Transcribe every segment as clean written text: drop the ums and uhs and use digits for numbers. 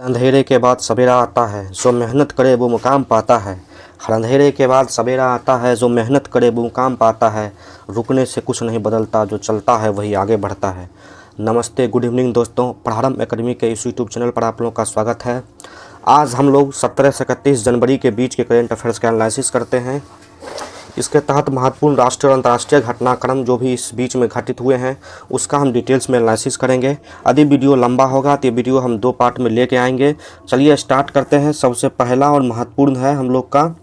अंधेरे के बाद सवेरा आता है, जो मेहनत करे वो मुकाम पाता है। हर अंधेरे के बाद सवेरा आता है, जो मेहनत करे वो मुकाम पाता है। रुकने से कुछ नहीं बदलता, जो चलता है वही आगे बढ़ता है। नमस्ते, गुड इवनिंग दोस्तों। प्रारंभ एकेडमी के इस यूट्यूब चैनल पर आप लोगों का स्वागत है। आज हम लोग 17 से 31 जनवरी के बीच के करेंट अफेयर्स का एनालिसिस करते हैं। इसके तहत महत्वपूर्ण राष्ट्रीय और अंतर्राष्ट्रीय घटनाक्रम जो भी इस बीच में घटित हुए हैं उसका हम डिटेल्स में एनालिसिस करेंगे। यदि वीडियो लंबा होगा तो ये वीडियो हम 2 पार्ट में लेके आएंगे। चलिए स्टार्ट करते हैं। सबसे पहला और महत्वपूर्ण है हम लोग का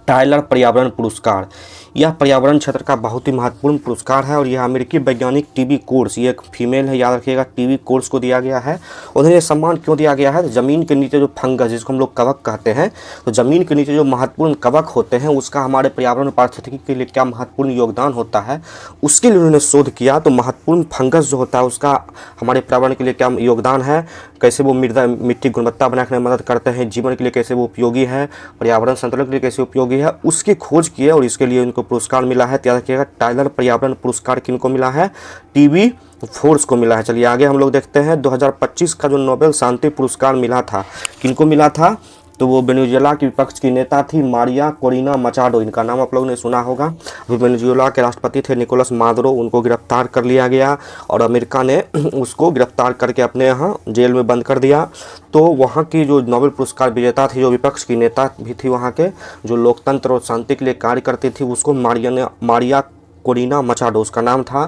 टायलर पर्यावरण पुरस्कार। यह पर्यावरण क्षेत्र का बहुत ही महत्वपूर्ण पुरस्कार है और यह अमेरिकी वैज्ञानिक टीबी कोर्स, ये एक फीमेल है, याद रखिएगा, टीबी कोर्स को दिया गया है। उन्हें ये सम्मान क्यों दिया गया है? तो ज़मीन के नीचे जो फंगस, जिसको हम लोग कवक कहते हैं, तो ज़मीन के नीचे जो महत्वपूर्ण कवक होते हैं उसका हमारे पर्यावरण पारिस्थितिकी के लिए क्या महत्वपूर्ण योगदान होता है, उसके लिए उन्होंने शोध किया। तो महत्वपूर्ण फंगस जो होता है उसका हमारे पर्यावरण के लिए क्या योगदान है, कैसे वो मिट्टी गुणवत्ता बनाने में मदद करते हैं, जीवन के लिए कैसे वो उपयोगी है, पर्यावरण संतुलन के लिए कैसे उपयोगी है, उसकी खोज की है और इसके लिए उनको पुरस्कार मिला है। याद रखिएगा, टायलर पर्यावरण पुरस्कार किनको मिला है? टीबी फोर्स को मिला है। चलिए आगे हम लोग देखते हैं। 2025 का जो नोबेल शांति पुरस्कार मिला था, किनको मिला था? तो वो वेनेजुएला की विपक्ष की नेता थी मारिया कोरिना मचाडो। इनका नाम आप लोगों ने सुना होगा। अभी वेनेजुएला के राष्ट्रपति थे निकोलस मादुरो, उनको गिरफ्तार कर लिया गया और अमेरिका ने उसको गिरफ्तार करके अपने यहाँ जेल में बंद कर दिया। तो वहाँ की जो नोबेल पुरस्कार विजेता थी, जो विपक्ष की नेता भी थी वहाँ के, जो लोकतंत्र और शांति के लिए कार्य करती थी, उसको मारिया कोरिना मचाडो उसका नाम था।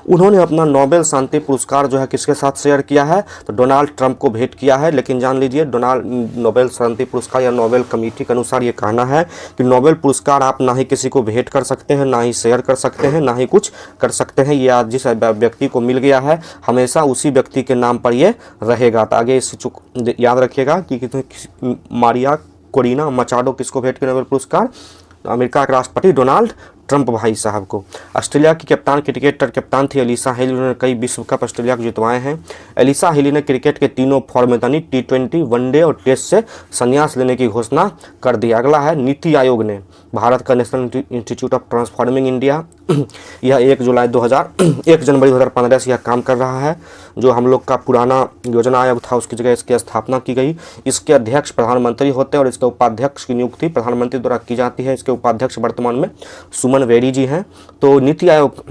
उन्होंने अपना नोबेल शांति पुरस्कार जो है किसके साथ शेयर किया है? तो डोनाल्ड ट्रंप को भेंट किया है। लेकिन जान लीजिए, नोबेल शांति पुरस्कार या नोबेल कमेटी के अनुसार ये कहना है कि नोबेल पुरस्कार आप ना ही किसी को भेंट कर सकते हैं, ना ही शेयर कर सकते हैं, ना ही कुछ कर सकते हैं। ये आज जिस व्यक्ति को मिल गया है हमेशा उसी व्यक्ति के नाम पर ये रहेगा। तो आगे इस याद रखिएगा कि मारिया कोरिना मचाडो किसको भेंट किया नोबेल पुरस्कार? अमेरिका के राष्ट्रपति डोनाल्ड ट्रंप भाई साहब को। ऑस्ट्रेलिया की कप्तान थी एलिसा हेली। उन्होंने कई विश्व कप ऑस्ट्रेलिया को जितवाए हैं। एलिसा हेली ने क्रिकेट के तीनों फॉर्मेट यानी T20, वनडे और टेस्ट से संन्यास लेने की घोषणा कर दी। अगला है नीति आयोग ने, भारत का national institute of transforming India, यह 1 जनवरी 2015 से यह काम कर रहा है। जो हम लोग का पुराना योजना आयोग था उसकी जगह इसकी स्थापना की गई। इसके अध्यक्ष प्रधानमंत्री होते हैं और इसके उपाध्यक्ष की नियुक्ति प्रधानमंत्री द्वारा की जाती है। इसके उपाध्यक्ष वर्तमान में सुमन वेरी जी हैं। तो नीति आयोग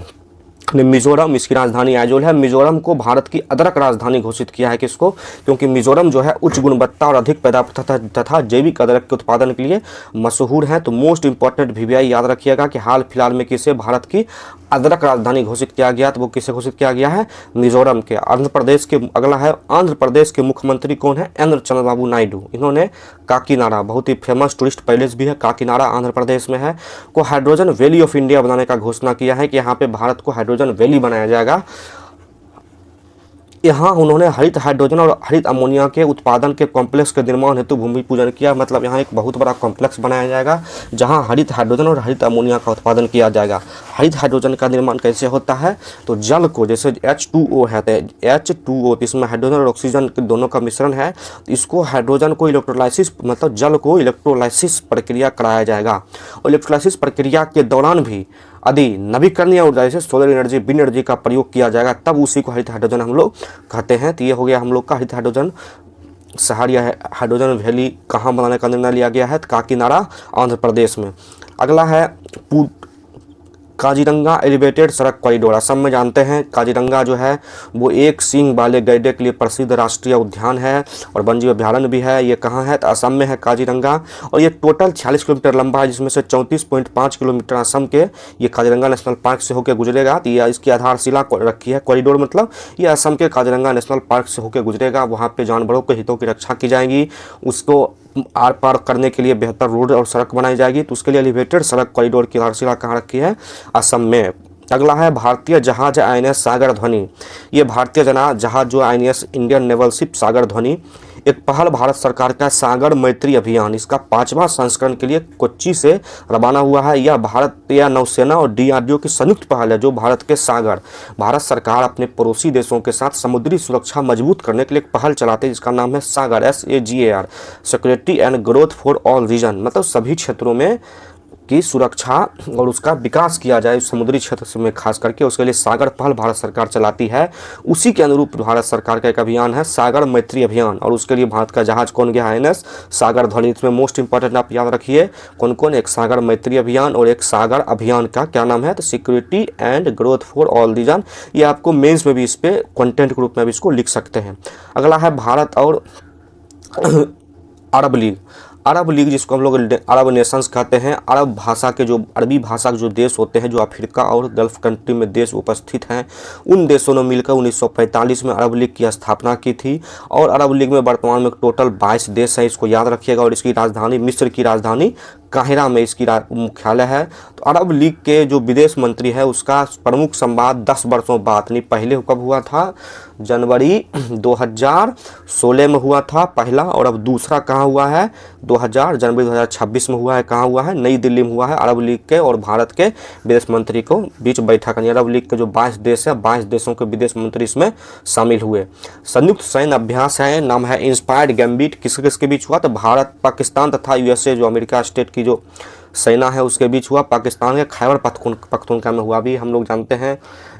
ने मिजोरम, इसकी राजधानी आइजोल है, मिजोरम को भारत की अदरक राजधानी घोषित किया है। किसको? क्योंकि मिजोरम जो है उच्च गुणवत्ता और अधिक पैदावार तथा जैविक अदरक के उत्पादन के लिए मशहूर है। तो मोस्ट इंपॉर्टेंट VVI याद रखिएगा कि हाल फिलहाल में किसे भारत की अदरक राजधानी घोषित किया गया? तो वो किसे घोषित किया गया है? मिजोरम के। आंध्र प्रदेश के अगला है, आंध्र प्रदेश के मुख्यमंत्री कौन है? एन चंद्रबाबू नायडू। इन्होंने काकीनाडा, बहुत ही फेमस टूरिस्ट पैलेस भी है काकीनाडा, आंध्र प्रदेश में है, को हाइड्रोजन वैली ऑफ इंडिया बनाने का घोषणा किया है कि यहाँ पे भारत को हाइड्रोजन वैली बनाया जाएगा। यहाँ उन्होंने हरित हाइड्रोजन और हरित अमोनिया के उत्पादन के कॉम्प्लेक्स के निर्माण हेतु भूमि पूजन किया। मतलब यहाँ एक बहुत बड़ा कॉम्प्लेक्स बनाया जाएगा जहाँ हरित हाइड्रोजन और हरित अमोनिया का उत्पादन किया जाएगा। हरित हाइड्रोजन का निर्माण कैसे होता है? तो जल को, जैसे H2O है, तो H2O इसमें हाइड्रोजन और ऑक्सीजन दोनों का मिश्रण है। इसको हाइड्रोजन को इलेक्ट्रोलाइसिस, मतलब जल को इलेक्ट्रोलाइसिस प्रक्रिया कराया जाएगा और इलेक्ट्रोलाइसिस प्रक्रिया के दौरान भी यदि नवीकरणीय ऊर्जा जैसे सोलर एनर्जी, विंड एनर्जी का प्रयोग किया जाएगा तब उसी को हरित हाइड्रोजन हम लोग कहते हैं। तो ये हो गया हम लोग का हरित हाइड्रोजन शहर या हाइड्रोजन वैली कहाँ बनाने का निर्णय लिया गया है? तो काकीनाडा, आंध्र प्रदेश में। अगला है काजीरंगा एलिवेटेड सड़क कॉरिडोर। असम में जानते हैं काजीरंगा जो है वो एक सींग वाले गैंडे के लिए प्रसिद्ध राष्ट्रीय उद्यान है और वन्यजीव अभ्यारण्य भी है। ये कहाँ है? तो असम में है काजीरंगा और ये टोटल 46 किलोमीटर लंबा है, जिसमें से 34.5 किलोमीटर असम के ये काजीरंगा नेशनल पार्क से होकर गुजरेगा। तो ये इसकी आधारशिला रखी है। कॉरिडोर मतलब ये असम के काजीरंगा नेशनल पार्क से होकर गुजरेगा। वहाँ पर जानवरों के हितों की रक्षा की जाएगी, उसको आर पार करने के लिए बेहतर रोड और सड़क बनाई जाएगी। तो उसके लिए एलिवेटेड सड़क कॉरिडोर की आधारशिला कहाँ रखी है? असम में। अगला है भारतीय जहाज INS सागर ध्वनि। ये भारतीय जहाज जो INS इंडियन नेवल शिप सागर ध्वनि एक पहल भारत सरकार का सागर मैत्री अभियान, इसका 5वां संस्करण के लिए कोच्चि से रवाना हुआ है। यह भारतीय नौसेना और DRDO की संयुक्त पहल है जो भारत सरकार अपने पड़ोसी देशों के साथ समुद्री सुरक्षा मजबूत करने के लिए एक पहल चलाते हैं जिसका नाम है Sagar, SAGAR, security and growth for all region. मतलब सभी क्षेत्रों में की सुरक्षा और उसका विकास किया जाए समुद्री क्षेत्र में खास करके, उसके लिए सागर पहल भारत सरकार चलाती है। उसी के अनुरूप भारत सरकार का एक अभियान है सागर मैत्री अभियान, और उसके लिए भारत का जहाज कौन गया है, INS सागर धवल। इसमें मोस्ट इंपॉर्टेंट आप याद रखिए कौन कौन, एक सागर मैत्री अभियान और एक सागर अभियान का क्या नाम है, तो security and growth for all region. ये आपको मेंस में भी इस पे कंटेंट के रूप में भी इसको लिख सकते हैं। अगला है भारत और अरब लीग। अरब लीग जिसको हम लोग अरब नेशंस कहते हैं, अरब भाषा के जो अरबी भाषा के जो देश होते हैं, जो अफ्रीका और गल्फ कंट्री में देश उपस्थित हैं, उन देशों ने मिलकर 1945 में अरब लीग की स्थापना की थी। और अरब लीग में वर्तमान में टोटल 22 देश हैं, इसको याद रखिएगा। और इसकी राजधानी मिस्र की राजधानी काहिरा में इसकी मुख्यालय है। तो अरब लीग के जो विदेश मंत्री है उसका प्रमुख संवाद 10 वर्षों बाद, यानी पहले कब हुआ था, जनवरी 2016 में हुआ था पहला, और अब दूसरा कहाँ हुआ है, जनवरी 2026 में हुआ है। कहाँ हुआ है, नई दिल्ली में हुआ है। अरब लीग के और भारत के विदेश मंत्री को बीच बैठक, यानी अरब लीग के जो 22 देश है, 22 देशों के विदेश मंत्री इसमें शामिल हुए। संयुक्त सैन्य अभ्यास है, नाम है इंस्पायर्ड गैम्बिट। किस किसके बीच हुआ, तो भारत, पाकिस्तान तथा USA जो अमेरिका स्टेट की जो सेना है उसके बीच हुआ। पाकिस्तान के खैबर पख्तूनख्वा में हुआ। भी हम लोग जानते हैं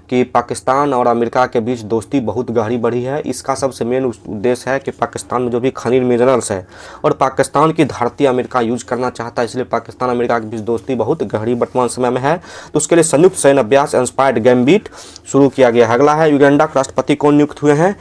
कि पाकिस्तान और अमेरिका के बीच दोस्ती बहुत गहरी बढ़ी है। इसका सबसे मेन उद्देश्य है कि पाकिस्तान में जो भी खनिज मिनरल्स है और पाकिस्तान की धरती अमेरिका यूज करना चाहता है, इसलिए पाकिस्तान अमेरिका के बीच दोस्ती बहुत गहरी वर्तमान समय में है। तो उसके लिए संयुक्त सैन्य अभ्यास इंस्पायर्ड गैम्बिट शुरू किया गया है। अगला है युगांडा के राष्ट्रपति कौन नियुक्त हुए हैं,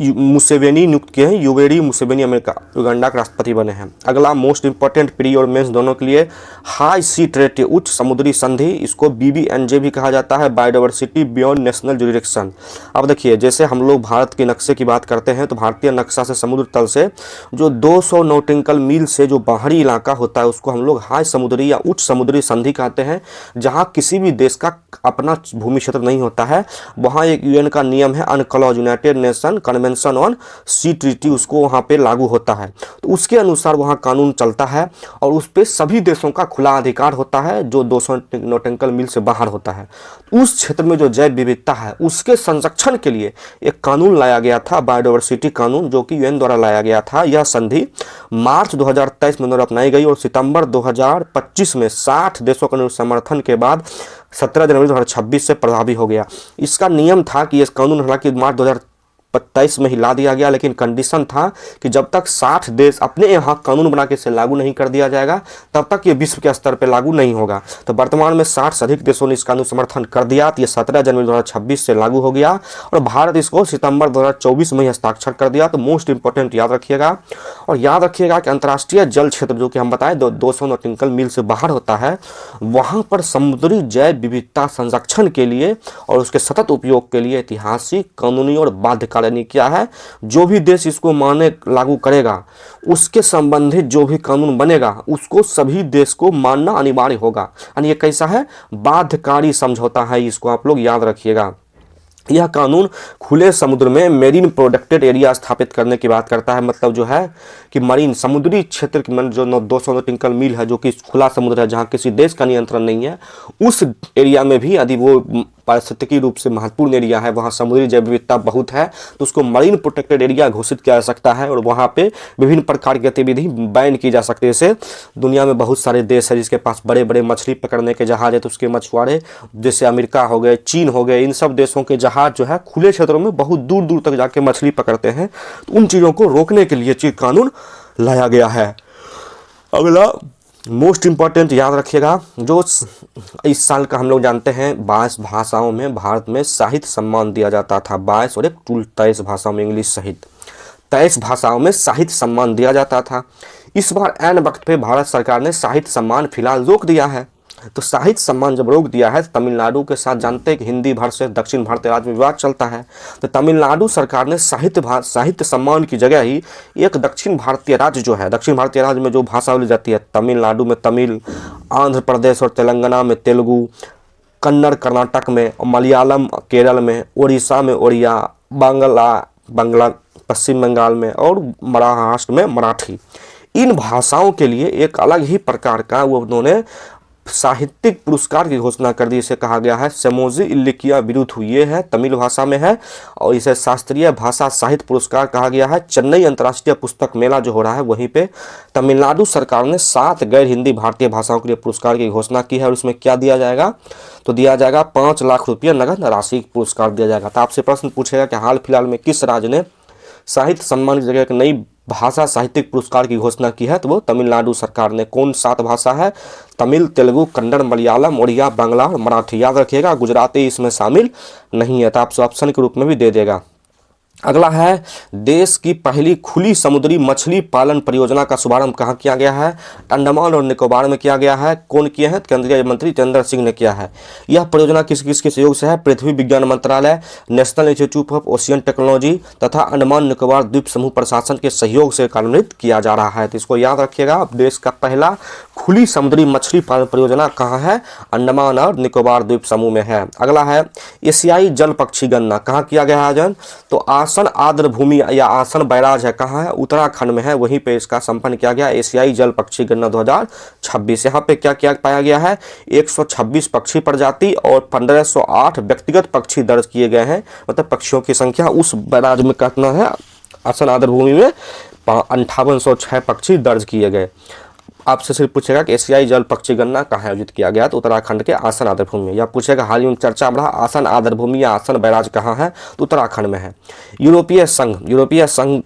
मुसेवेनी नियुक्त किए हैं। युवेरी मुसेवेनी अमेरिका युगांडा के राष्ट्रपति बने हैं। अगला मोस्ट इंपॉर्टेंट प्री और मेंस दोनों के लिए, हाई सी ट्रेटी उच्च समुद्री संधि, इसको BBNJ भी कहा जाता है, बायोडाइवर्सिटी बियॉन्ड नेशनल जुरिडिक्शन। अब देखिए जैसे हम लोग भारत के नक्शे की बात करते हैं तो भारतीय नक्शा से समुद्र तल से जो 200 नॉटिकल मील से जो बाहरी इलाका होता है उसको हम लोग हाई समुद्री या उच्च समुद्री संधि कहते हैं। जहाँ किसी भी देश का अपना भूमि क्षेत्र नहीं होता है, वहाँ एक UN का नियम है UNCLOS, United Nation convention on sea treaty, उसको वहाँ पे लागू होता है। तो उसके अनुसार वहाँ कानून चलता है और उस पर सभी देशों का खुला अधिकार होता है जो 200 नॉटिकल मील से बाहर होता है। उस क्षेत्र में जो जैव विविधता है उसके संरक्षण के लिए एक कानून लाया गया था, बायोडाइवर्सिटी कानून, जो कि UN द्वारा लाया गया था। यह संधि मार्च 2023 में अपनाई गई और सितंबर 2025 में 60 देशों के समर्थन के बाद 17 जनवरी 2026 से प्रभावी हो गया। इसका नियम था कि यह कानून हालांकि मार्च 2023 में ही ला दिया गया, लेकिन कंडीशन था कि जब तक 60 देश अपने यहाँ कानून बना के इसे लागू नहीं कर दिया जाएगा तब तक ये विश्व के स्तर पर लागू नहीं होगा। तो वर्तमान में 60 से अधिक देशों ने इस कानून समर्थन कर दिया, तो ये 17 जनवरी 2026 से लागू हो गया और भारत इसको सितंबर 2024 में ही हस्ताक्षर कर दिया। तो मोस्ट इंपॉर्टेंट याद रखिएगा। और याद रखिएगा कि अंतर्राष्ट्रीय जल क्षेत्र जो कि हम बताएं 200 नॉटिकल मील से बाहर होता है, वहाँ पर समुद्री जैव विविधता संरक्षण के लिए और उसके सतत उपयोग के लिए ऐतिहासिक, कानूनी और बाध्यकारी यानी क्या है, जो भी देश इसको माने लागू करेगा उसके संबंधित जो भी कानून बनेगा उसको सभी देश को मानना अनिवार्य होगा। यानी ये कैसा है, बाध्यकारी समझौता है, इसको आप लोग याद रखिएगा। यह कानून खुले समुद्र में मेरीन प्रोटेक्टेड एरिया स्थापित करने की बात करता है। मतलब जो है कि मरीन समुद्री क्षेत्र की जो 200 नॉटिकल मील है जो कि खुला समुद्र है जहाँ किसी देश का नियंत्रण नहीं है, उस एरिया में भी यदि वो पारिस्थितिकी रूप से महत्वपूर्ण एरिया है, वहाँ समुद्री जैव विविधता बहुत है, तो उसको मरीन प्रोटेक्टेड एरिया घोषित किया जा सकता है और वहाँ पे विभिन्न प्रकार की गतिविधि बैन की जा सकती है। जैसे दुनिया में बहुत सारे देश है जिसके पास बड़े बड़े मछली पकड़ने के जहाज है, तो उसके मछुआरे जैसे अमेरिका हो गए, चीन हो गए, इन सब देशों के जहाज जो है खुले क्षेत्रों में बहुत दूर दूर तक जाके मछली पकड़ते हैं। तो उन चीज़ों को रोकने के लिए चीज कानून लाया गया है। अगला मोस्ट इम्पॉर्टेंट याद रखिएगा, जो इस साल का हम लोग जानते हैं 22 भाषाओं में भारत में साहित्य सम्मान दिया जाता था। 22 और 23 भाषाओं में, इंग्लिश सहित 23 भाषाओं में साहित्य सम्मान दिया जाता था। इस बार ऐन वक्त पे भारत सरकार ने साहित्य सम्मान फिलहाल रोक दिया है। तो साहित्य सम्मान जब रोक दिया है, तमिलनाडु के साथ जानते हैं कि हिंदी भाषा से दक्षिण भारतीय राज्य में विवाद चलता है, तो तमिलनाडु सरकार ने साहित्य सम्मान की जगह ही एक दक्षिण भारतीय राज्य जो है, दक्षिण भारतीय राज्य में जो भाषा बोली जाती है, तमिलनाडु में तमिल, आंध्र प्रदेश और तेलंगाना में तेलुगु, कन्नड़ कर्नाटक में, मलयालम केरल में, उड़ीसा में उड़िया, बांग्ला पश्चिम बंगाल में और महाराष्ट्र में मराठी, इन भाषाओं के लिए एक अलग ही प्रकार का वो उन्होंने साहित्यिक पुरस्कार की घोषणा कर दी। इसे कहा गया है सेमोजी इल्लिकिया बिरुथु, ये है तमिल भाषा में है और इसे शास्त्रीय भाषा साहित्य पुरस्कार कहा गया है। चेन्नई अंतर्राष्ट्रीय पुस्तक मेला जो हो रहा है वहीं पे तमिलनाडु सरकार ने 7 गैर हिंदी भारतीय भाषाओं के लिए पुरस्कार की घोषणा की है। और उसमें क्या दिया जाएगा, तो दिया जाएगा 5 लाख रुपये नगद राशि पुरस्कार दिया जाएगा। तो आपसे प्रश्न पूछेगा कि हाल फिलहाल में किस राज्य ने साहित्य सम्मान की जगह एक नई भाषा साहित्यिक पुरस्कार की घोषणा की है, तो वो तमिलनाडु सरकार ने। कौन 7 भाषा है, तमिल, तेलुगु, कन्नड़, मलयालम, उड़िया, बांग्ला और मराठी। याद रखिएगा, गुजराती इसमें शामिल नहीं है, तो आपसे ऑप्शन के रूप में भी दे देगा। अगला है देश की पहली खुली समुद्री मछली पालन परियोजना का शुभारंभ कहाँ किया गया है, अंडमान और निकोबार में किया गया है। कौन किए हैं, केंद्रीय मंत्री जितेंद्र सिंह ने किया है। यह परियोजना किस किस के सहयोग से है, पृथ्वी विज्ञान मंत्रालय, national institute of ocean technology तथा अंडमान निकोबार द्वीप समूह प्रशासन के सहयोग से कार्यान्वित किया जा रहा है। तो इसको याद रखिएगा, देश का पहला खुली समुद्री मछली पालन परियोजना कहाँ है, अंडमान और निकोबार द्वीप समूह में है। अगला है एशियाई जल पक्षी गणना कहाँ किया गया है आयोजन, तो आसन आर्द्र भूमि या आसन बैराज है, कहाँ है, उत्तराखंड में है, वहीं पे इसका संपन्न किया गया एशियाई जल पक्षी गणना 2026। यहाँ पे क्या क्या पाया गया है, 126 पक्षी प्रजाति और 1508 व्यक्तिगत पक्षी दर्ज किए गए हैं। मतलब पक्षियों की संख्या उस बैराज में कितना है, आसन आर्द्र भूमि में 5806 पक्षी दर्ज किए गए। आपसे सिर्फ पूछेगा कि एशियाई जल पक्षी गणना कहाँ आयोजित किया गया, तो उत्तराखंड के आसन आर्द्र भूमि में। या पूछेगा हाल ही में चर्चा बढ़ा आसन आर्द्र भूमि या आसन बैराज कहाँ है, तो उत्तराखंड में है। यूरोपीय संघ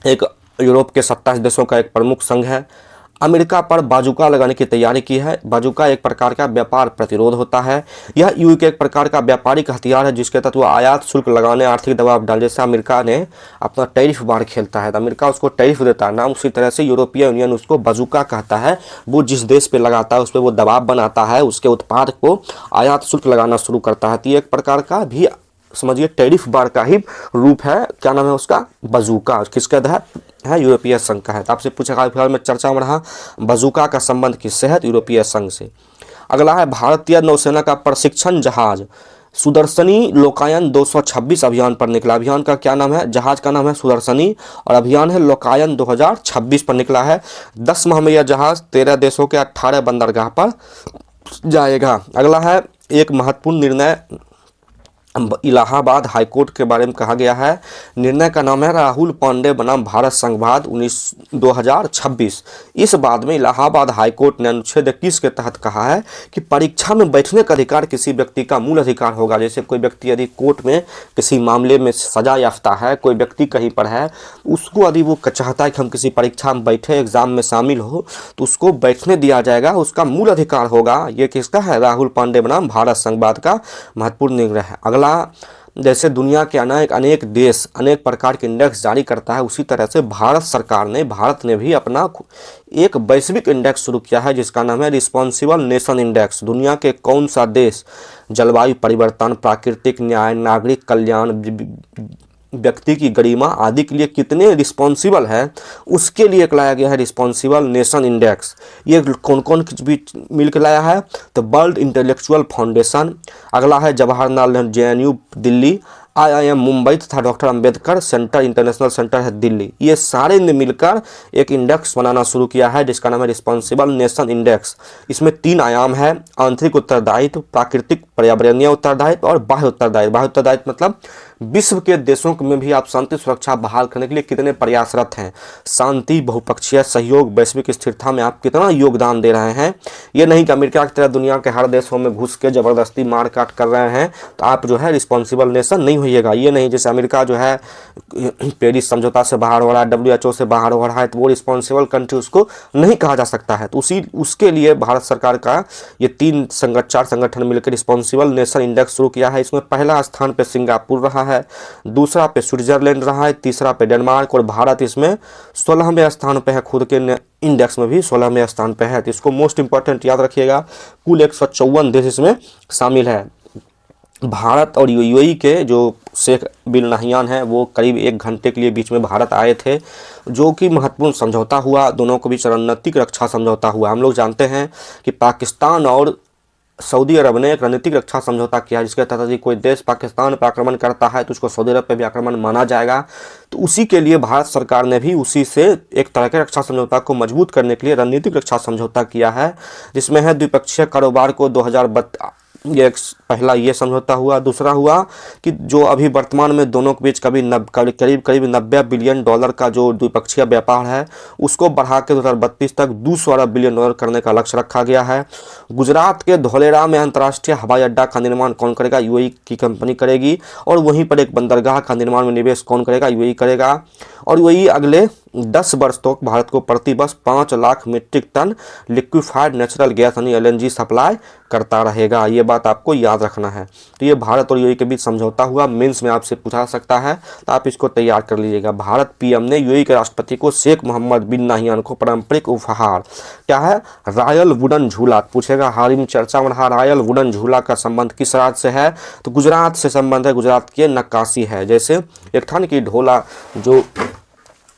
एक यूरोप के 27 देशों का एक प्रमुख संघ है। अमेरिका पर बाजुका लगाने की तैयारी की है। बाजुका एक प्रकार का व्यापार प्रतिरोध होता है। यह यूएई के एक प्रकार का व्यापारिक हथियार है जिसके तहत वो आयात शुल्क लगाने, आर्थिक दबाव डाल, जैसे अमेरिका ने अपना टैरिफ बार खेलता है तो अमेरिका उसको टैरिफ देता है नाम, उसी तरह से यूरोपीय यूनियन उसको बाजुका कहता है। वो जिस देश पे लगाता है उस पर वो दबाव बनाता है, उसके उत्पाद को आयात शुल्क लगाना शुरू करता है। तो ये एक प्रकार का भी समझिए टैरिफ बार का ही रूप है। क्या नाम है उसका, बाजुका। किसके तहत है, यूरोपीय संघ का है। तो आपसे पूछा फिलहाल में चर्चा में रहा बाजुका का संबंध किससे है, यूरोपीय संघ से। अगला है भारतीय नौसेना का प्रशिक्षण जहाज सुदर्शनी लोकायन 226 अभियान पर निकला। अभियान का क्या नाम है, जहाज का नाम है सुदर्शनी और अभियान है लोकायन 2026 पर निकला है। 10 माह में यह जहाज 13 देशों के 18 बंदरगाह पर जाएगा। अगला है एक महत्वपूर्ण निर्णय इलाहाबाद हाईकोर्ट के बारे में कहा गया है। निर्णय का नाम है राहुल पांडे बनाम भारत संघवाद 2026। इस बाद में इलाहाबाद हाईकोर्ट ने अनुच्छेद 21 के तहत कहा है कि परीक्षा में बैठने का अधिकार किसी व्यक्ति का मूल अधिकार होगा। जैसे कोई व्यक्ति यदि कोर्ट में किसी मामले में सजा याफ्ता है, कोई व्यक्ति कहीं पर है, उसको यदि वो चाहता है कि हम किसी परीक्षा में बैठे, एग्जाम में शामिल हो, तो उसको बैठने दिया जाएगा, उसका मूल अधिकार होगा। ये किसका है, राहुल पांडे बनाम भारत संघवाद का महत्वपूर्ण निर्णय है। अगला, जैसे दुनिया के अनेक देश अनेक प्रकार के इंडेक्स जारी करता है, उसी तरह से भारत ने भी अपना एक वैश्विक इंडेक्स शुरू किया है जिसका नाम है रिस्पॉन्सिबल नेशन इंडेक्स। दुनिया के कौन सा देश जलवायु परिवर्तन, प्राकृतिक न्याय, नागरिक कल्याण, व्यक्ति की गरिमा आदि के लिए कितने रिस्पॉन्सिबल है, उसके लिए लाया गया है रिस्पॉन्सिबल नेशन इंडेक्स। ये कौन कौन भी मिलकर लाया है, तो वर्ल्ड इंटेलेक्चुअल फाउंडेशन। अगला है जवाहरलाल नेहरू जेएनयू दिल्ली, IIM मुंबई तथा doctor Ambedkar centre international centre है दिल्ली। ये सारे ने मिलकर एक इंडेक्स बनाना शुरू किया है जिसका नाम है रिस्पॉन्सिबल नेशन इंडेक्स। इसमें 3 आयाम है, आंतरिक उत्तरदायित्व, प्राकृतिक पर्यावरणीय उत्तरदायित्व और बाह्य उत्तरदायित्व। बाह्य उत्तरदायित्व मतलब विश्व के देशों में भी आप शांति सुरक्षा बहाल करने के लिए कितने प्रयासरत हैं, शांति, बहुपक्षीय सहयोग, वैश्विक स्थिरता में आप कितना योगदान दे रहे हैं। ये नहीं कि अमेरिका की तरह दुनिया के हर देशों में घुस के जबरदस्ती मार काट कर रहे हैं तो आप जो है रिस्पॉन्सिबल नेशन नहीं होइएगा। ये नहीं, जैसे अमेरिका जो है पेरिस समझौता से बाहर हो रहा है, WHO से बाहर हो रहा है, तो वो रिस्पॉन्सिबल कंट्री उसको नहीं कहा जा सकता है। तो उसके लिए भारत सरकार का ये 4 संगठन मिलकर रिस्पॉन्सिबल नेशन इंडेक्स शुरू किया है। इसमें पहला स्थान पे सिंगापुर रहा है, दूसरा पे स्विट्जरलैंड रहा है, तीसरा पे डेनमार्क और भारत इसमें 16वें स्थान पे है। खुद के इंडेक्स में भी 16वें स्थान पे है। तो इसको मोस्ट इंपॉर्टेंट याद रखिएगा। कुल 154 देश इसमें शामिल है। भारत और यूएई के जो शेख बिन नहियान हैं वो करीब 1 घंटे के लिए बीच में भारत आए थे, जो कि महत्वपूर्ण समझौता हुआ, दोनों के बीच रणनीतिक रक्षा समझौता हुआ। हम लोग जानते हैं कि पाकिस्तान और सऊदी अरब ने एक रणनीतिक रक्षा समझौता किया जिसके तहत यदि कोई देश पाकिस्तान पर आक्रमण करता है तो उसको सऊदी अरब पे भी आक्रमण माना जाएगा। तो उसी के लिए भारत सरकार ने भी उसी से एक तरह के रक्षा समझौता को मजबूत करने के लिए रणनीतिक रक्षा समझौता किया है, जिसमें है द्विपक्षीय कारोबार को 2032 ये पहला ये समझौता हुआ। दूसरा हुआ कि जो अभी वर्तमान में दोनों के बीच करीब 90 बिलियन डॉलर का जो द्विपक्षीय व्यापार है उसको बढ़ा के 2032 तक 200 अरब बिलियन डॉलर करने का लक्ष्य रखा गया है। गुजरात के धौलेरा में अंतर्राष्ट्रीय हवाई अड्डा का निर्माण कौन करेगा? यूएई की कंपनी करेगी। और वहीं पर एक बंदरगाह का निर्माण में निवेश कौन करेगा? यूएई करेगा। और यूएई अगले 10 वर्ष तक भारत को प्रति वर्ष 5 lakh metric ton liquefied natural gas यानी एलएनजी सप्लाई करता रहेगा। ये बात आपको याद रखना है। तो ये भारत और यूएई के बीच समझौता हुआ, मेंस में आपसे पूछा सकता है तो आप इसको तैयार कर लीजिएगा। भारत पीएम ने यूएई के राष्ट्रपति को शेख मोहम्मद बिन नाहियान को पारंपरिक उपहार क्या है? रॉयल वुडन झूला पूछेगा। हाल ही में चर्चा में रहा रॉयल वुडन झूला का संबंध किस राज्य से है? तो गुजरात से संबंध है, गुजरात की नक्काशी है। जैसे एक था कि ढोला जो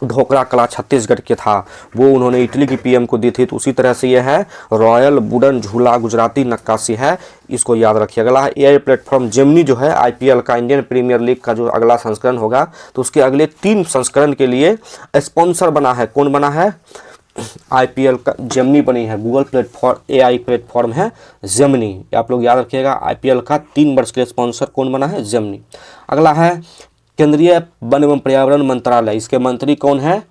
ढोकरा कला छत्तीसगढ़ के था वो उन्होंने इटली की पीएम को दी थी, तो उसी तरह से ये है रॉयल वुडन झूला गुजराती नक्काशी है, इसको याद रखिए। अगला है एआई प्लेटफॉर्म जेमिनी जो है आईपीएल का, इंडियन प्रीमियर लीग का जो अगला संस्करण होगा तो उसके अगले 3 संस्करण के लिए स्पॉन्सर बना है। कौन बना है? आईपीएल का जेमिनी बनी है। गूगल प्लेटफॉर्म एआई प्लेटफॉर्म है जेमिनी, आप लोग याद रखिएगा। आईपीएल का 3 वर्ष के लिए स्पॉन्सर कौन बना है? जेमिनी। अगला है केंद्रीय वन एवं पर्यावरण मंत्रालय, इसके मंत्री कौन है?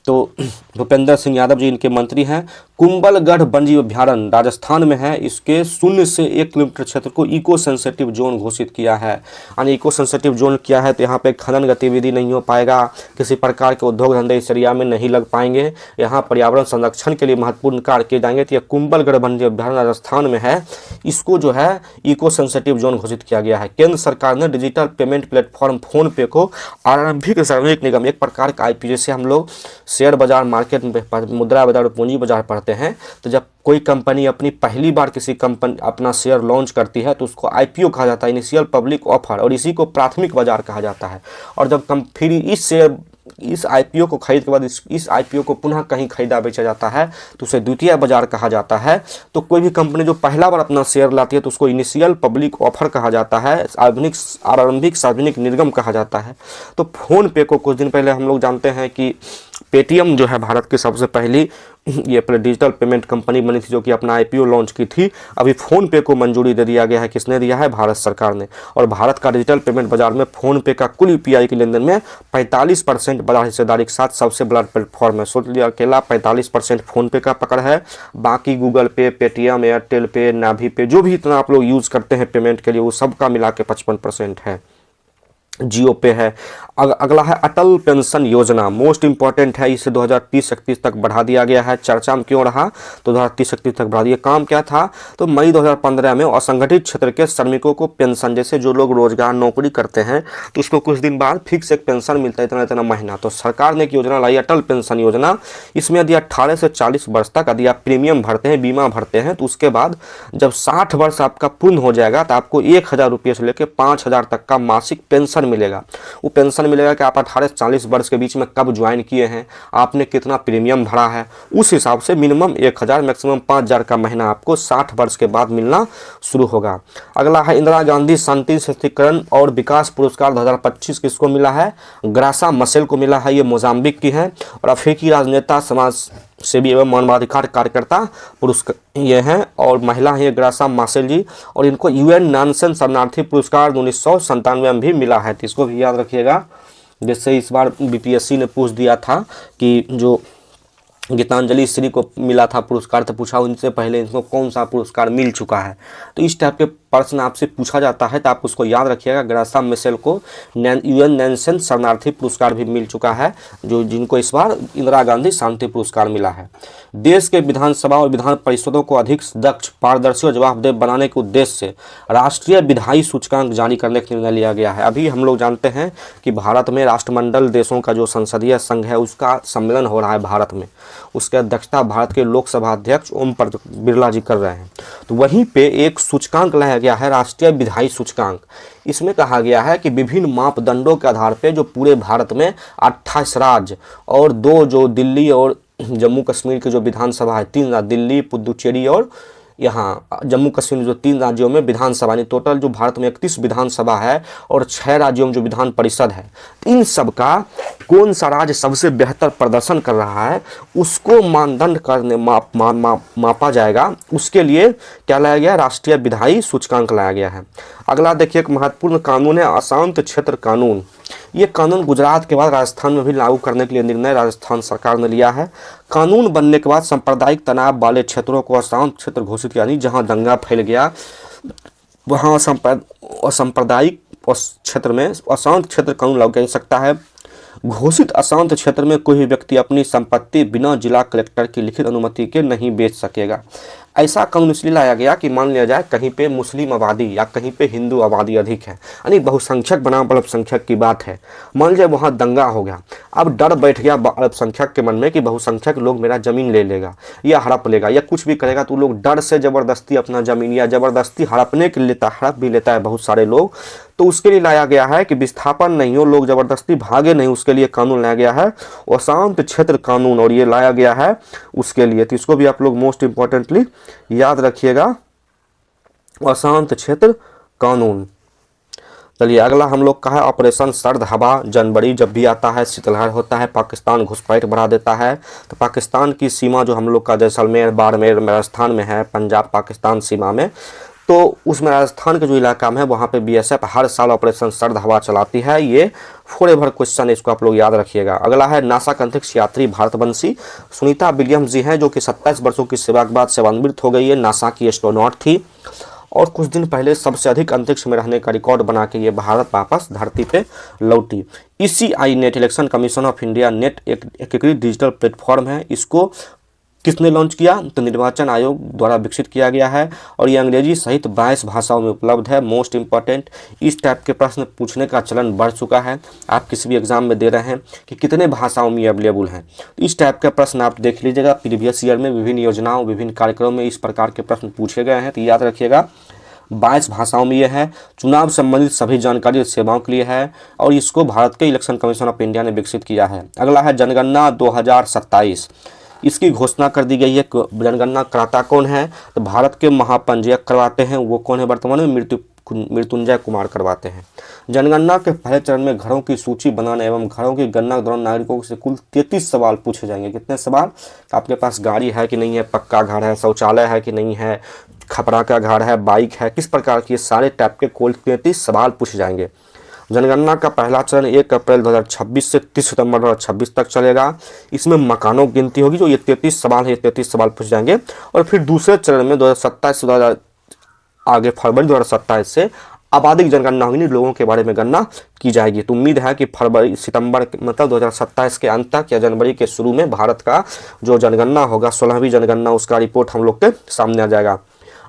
तो भूपेंद्र सिंह यादव जी इनके मंत्री हैं। कुंभलगढ़ वन्य अभ्यारण्य राजस्थान में है, इसके 0 से 1 किलोमीटर क्षेत्र को इको सेंसिटिव जोन घोषित किया है। यानी इको सेंसिटिव जोन किया है तो यहाँ पे खनन गतिविधि नहीं हो पाएगा, किसी प्रकार के उद्योग धंधे इस एरिया में नहीं लग पाएंगे, यहाँ पर्यावरण संरक्षण के लिए महत्वपूर्ण कार्य किए जाएंगे। तो यह कुंभलगढ़ वन्य अभ्यारण्य राजस्थान में है, इसको जो है इको सेंसिटिव जोन घोषित किया गया है। केंद्र सरकार ने डिजिटल पेमेंट प्लेटफॉर्म फोन पे को आरंभिक सार्वजनिक निगम, एक प्रकार का आईपी, जैसे हम लोग शेयर बाजार मार्केट में मुद्रा बाजार और पूंजी बाजार पढ़ते हैं, तो जब कोई कंपनी अपनी पहली बार किसी कंपनी अपना शेयर लॉन्च करती है तो उसको आईपीओ कहा जाता है, इनिशियल पब्लिक ऑफर, और इसी को प्राथमिक बाजार कहा जाता है। और जब फिर इस आईपीओ को खरीद के बाद इस आईपीओ को पुनः कहीं खरीदा बेचा जाता है तो उसे द्वितीय बाजार कहा जाता है। तो कोई भी कंपनी जो पहला बार अपना शेयर लाती है तो उसको इनिशियल पब्लिक ऑफर कहा जाता है, आरंभिक सार्वजनिक निर्गम कहा जाता है। तो फोन पे को कुछ दिन पहले हम लोग जानते हैं कि पेटीएम जो है भारत की सबसे पहली ये डिजिटल पेमेंट कंपनी बनी थी जो कि अपना आईपीओ लॉन्च की थी। अभी फ़ोन पे को मंजूरी दे दिया गया है। किसने दिया है? भारत सरकार ने। और भारत का डिजिटल पेमेंट बाजार में फ़ोन पे का कुल यूपीआई के लेनदेन में 45% बाजार हिस्सेदारी के साथ सबसे बड़ा प्लेटफॉर्म है। सोच लिया अकेला 45% फ़ोन पे का पकड़ है, बाकी गूगल पे, पेटीएम, एयरटेल पे, नाभी पे, जो भी इतना आप लोग यूज़ करते हैं पेमेंट के लिए वो सबका मिला के 55% है। जियो पे है। अगला है अटल पेंशन योजना, मोस्ट इंपॉर्टेंट है, इसे 2030-31 तक बढ़ा दिया गया है। चर्चा में क्यों रहा? तो 2030-31 तक बढ़ा दिया। काम क्या था? तो मई 2015 में असंगठित क्षेत्र के श्रमिकों को पेंशन, जैसे जो लोग रोजगार नौकरी करते हैं तो उसको कुछ दिन बाद फिक्स एक पेंशन मिलता है, इतना इतना महीना। तो सरकार ने एक योजना लाई अटल पेंशन योजना। इसमें यदि 18 से 40 वर्ष तक यदि आप प्रीमियम भरते हैं, बीमा भरते हैं, तो उसके बाद जब 60 वर्ष आपका पूर्ण हो जाएगा तो आपको 1000 रुपये से लेकर 5000 तक का मासिक पेंशन मिलेगा। वो पेंशन मिलेगा कि आप 18 से 40 वर्ष के बीच में कब ज्वाइन किए हैं, आपने कितना प्रीमियम भरा है, उस हिसाब से मिनिमम 1000 मैक्सिमम 5000 का महीना आपको 60 वर्ष के बाद मिलना शुरू होगा। अगला है इंदिरा गांधी शांति सशक्तिकरण और विकास पुरस्कार 2025 किसको मिला है? ग्रासा मसेल को मिला है। ये मोजाम्बिक की है और अफ्रीकी राजनेता, समाज सेवी एवं मानवाधिकार कार्यकर्ता पुरस्कार ये हैं और महिला है ग्रासा मासेल जी, और इनको यूएन नानसेन शरणार्थी पुरस्कार 1997 में भी मिला है। तो इसको भी याद रखिएगा। जैसे इस बार बीपीएससी ने पूछ दिया था कि जो गीतांजलि श्री को मिला था पुरस्कार, तो पूछा उनसे पहले इनको कौन सा पुरस्कार मिल चुका है। तो इस टाइप के प्रश्न आपसे पूछा जाता है तो आप उसको याद रखिएगा। ग्रासा मिशेल को यूएन नानसेन शरणार्थी पुरस्कार भी मिल चुका है, जो जिनको इस बार इंदिरा गांधी शांति पुरस्कार मिला है। देश के विधानसभा और विधान परिषदों को अधिक दक्ष, पारदर्शी और जवाबदेह बनाने के उद्देश्य से राष्ट्रीय विधायी सूचकांक जारी करने का निर्णय लिया गया है। अभी हम लोग जानते हैं कि भारत में राष्ट्रमंडल देशों का जो संसदीय संघ है उसका सम्मेलन हो रहा है भारत में। उसकी अध्यक्षता भारत के लोकसभा अध्यक्ष ओम बिरला जी कर रहे हैं। तो वहीं पे एक सूचकांक लाया गया है, राष्ट्रीय विधायी सूचकांक। इसमें कहा गया है कि विभिन्न मापदंडों के आधार पे जो पूरे भारत में 28 राज्य और 2 जो दिल्ली और जम्मू कश्मीर की जो विधानसभा है, 3 दिल्ली, पुदुचेरी और यहाँ जम्मू कश्मीर जो 3 राज्यों में विधानसभा, यानी टोटल जो भारत में 31 विधानसभा है और 6 राज्यों में जो विधान परिषद है, इन सब का कौन सा राज्य सबसे बेहतर प्रदर्शन कर रहा है उसको मानदंड करने मापा जाएगा। उसके लिए क्या लाया गया, राष्ट्रीय विधायी सूचकांक लाया गया है। अगला देखिए एक महत्वपूर्ण कानून है अशांत क्षेत्र कानून। ये कानून गुजरात के बाद राजस्थान में भी लागू करने के लिए निर्णय राजस्थान सरकार ने लिया है। कानून बनने के बाद सांप्रदायिक तनाव वाले क्षेत्रों को अशांत क्षेत्र घोषित किया, यानी जहां दंगा फैल गया वहां सांप्रदायिक क्षेत्र में अशांत क्षेत्र कानून लागू किया जा सकता है। घोषित अशांत क्षेत्र में कोई भी व्यक्ति अपनी संपत्ति बिना जिला कलेक्टर की लिखित अनुमति के नहीं बेच सकेगा। ऐसा कानून इसलिए लाया गया कि मान लिया जाए कहीं पे मुस्लिम आबादी या कहीं पे हिंदू आबादी अधिक है, यानी बहुसंख्यक बनाम अल्पसंख्यक की बात है। मान लीजिए वहाँ दंगा हो गया, अब डर बैठ गया अल्पसंख्यक के मन में कि बहुसंख्यक लोग मेरा ज़मीन ले लेगा या हड़प लेगा या कुछ भी करेगा, तो लोग डर से ज़बरदस्ती अपना ज़मीन या ज़बरदस्ती हड़पने के लिए हड़प भी लेता है बहुत सारे लोग। तो उसके लिए लाया गया है कि विस्थापन नहीं हो, लोग ज़बरदस्ती भागे नहीं, उसके लिए कानून लाया गया है अशांत क्षेत्र कानून, और ये लाया गया है उसके लिए। तो इसको भी आप लोग मोस्ट इंपॉर्टेंटली याद रखिएगा, अशांत क्षेत्र कानून। चलिए अगला हम लोग का है ऑपरेशन सर्द हवा। जनवरी जब भी आता है शीतलहर होता है, पाकिस्तान घुसपैठ बढ़ा देता है। तो पाकिस्तान की सीमा जो हम लोग का जैसलमेर बाड़मेर राजस्थान में है, पंजाब पाकिस्तान सीमा में, तो उसमें राजस्थान के जो इलाका में है वहाँ पे बीएसएफ हर साल ऑपरेशन सर्द हवा चलाती है। ये फॉरएवर क्वेश्चन है, इसको आप लोग याद रखिएगा। अगला है नासा के अंतरिक्ष यात्री भारतवंशी सुनीता विलियम्स जी हैं, जो कि 27 वर्षों की सेवा के बाद सेवानिवृत्त हो गई है। नासा की एस्ट्रोनॉट थी और कुछ दिन पहले सबसे अधिक अंतरिक्ष में रहने का रिकॉर्ड बना के ये भारत वापस धरती पे लौटी। ECI net, election commission of India net एक एकीकृत डिजिटल प्लेटफॉर्म है। इसको किसने लॉन्च किया, तो निर्वाचन आयोग द्वारा विकसित किया गया है और ये अंग्रेजी सहित 22 भाषाओं में उपलब्ध है। मोस्ट इंपॉर्टेंट, इस टाइप के प्रश्न पूछने का चलन बढ़ चुका है। आप किसी भी एग्जाम में दे रहे हैं कि कितने भाषाओं में अवेलेबल हैं, तो इस टाइप के प्रश्न आप देख लीजिएगा। प्रीवियस ईयर में विभिन्न योजनाओं विभिन्न कार्यक्रमों में इस प्रकार के प्रश्न पूछे गए हैं, तो याद रखिएगा 22 भाषाओं में यह है। चुनाव संबंधित सभी जानकारी और सेवाओं के लिए है और इसको भारत के इलेक्शन कमीशन ऑफ इंडिया ने विकसित किया है। अगला है जनगणना 2027, इसकी घोषणा कर दी गई है। जनगणना कराता कौन है, तो भारत के महापंजीयक करवाते हैं। वो कौन है, वर्तमान में मृत्युंजय कुमार करवाते हैं। जनगणना के पहले चरण में घरों की सूची बनाने एवं घरों की गणना के दौरान नागरिकों से कुल 33 सवाल पूछे जाएंगे। कितने सवाल, आपके पास गाड़ी है कि नहीं है, पक्का घर है, शौचालय है कि नहीं है, खपरा का घर है, बाइक है, किस प्रकार के सारे टाइप के कुल 33 सवाल पूछे जाएंगे। जनगणना का पहला चरण 1 अप्रैल 2026 से 30 सितंबर 2026 तक चलेगा। इसमें मकानों की गिनती होगी, जो ये 33 सवाल है, ये 33 सवाल पूछे जाएंगे। और फिर दूसरे चरण में 2027 से आगे फरवरी 2027 से आबादी की जनगणना होगी, लोगों के बारे में गणना की जाएगी। तो उम्मीद है कि फरवरी सितंबर मतलब 2027 के अंत तक या जनवरी के शुरू में भारत का जो जनगणना होगा 16वीं जनगणना, उसका रिपोर्ट हम लोग के सामने आ जाएगा।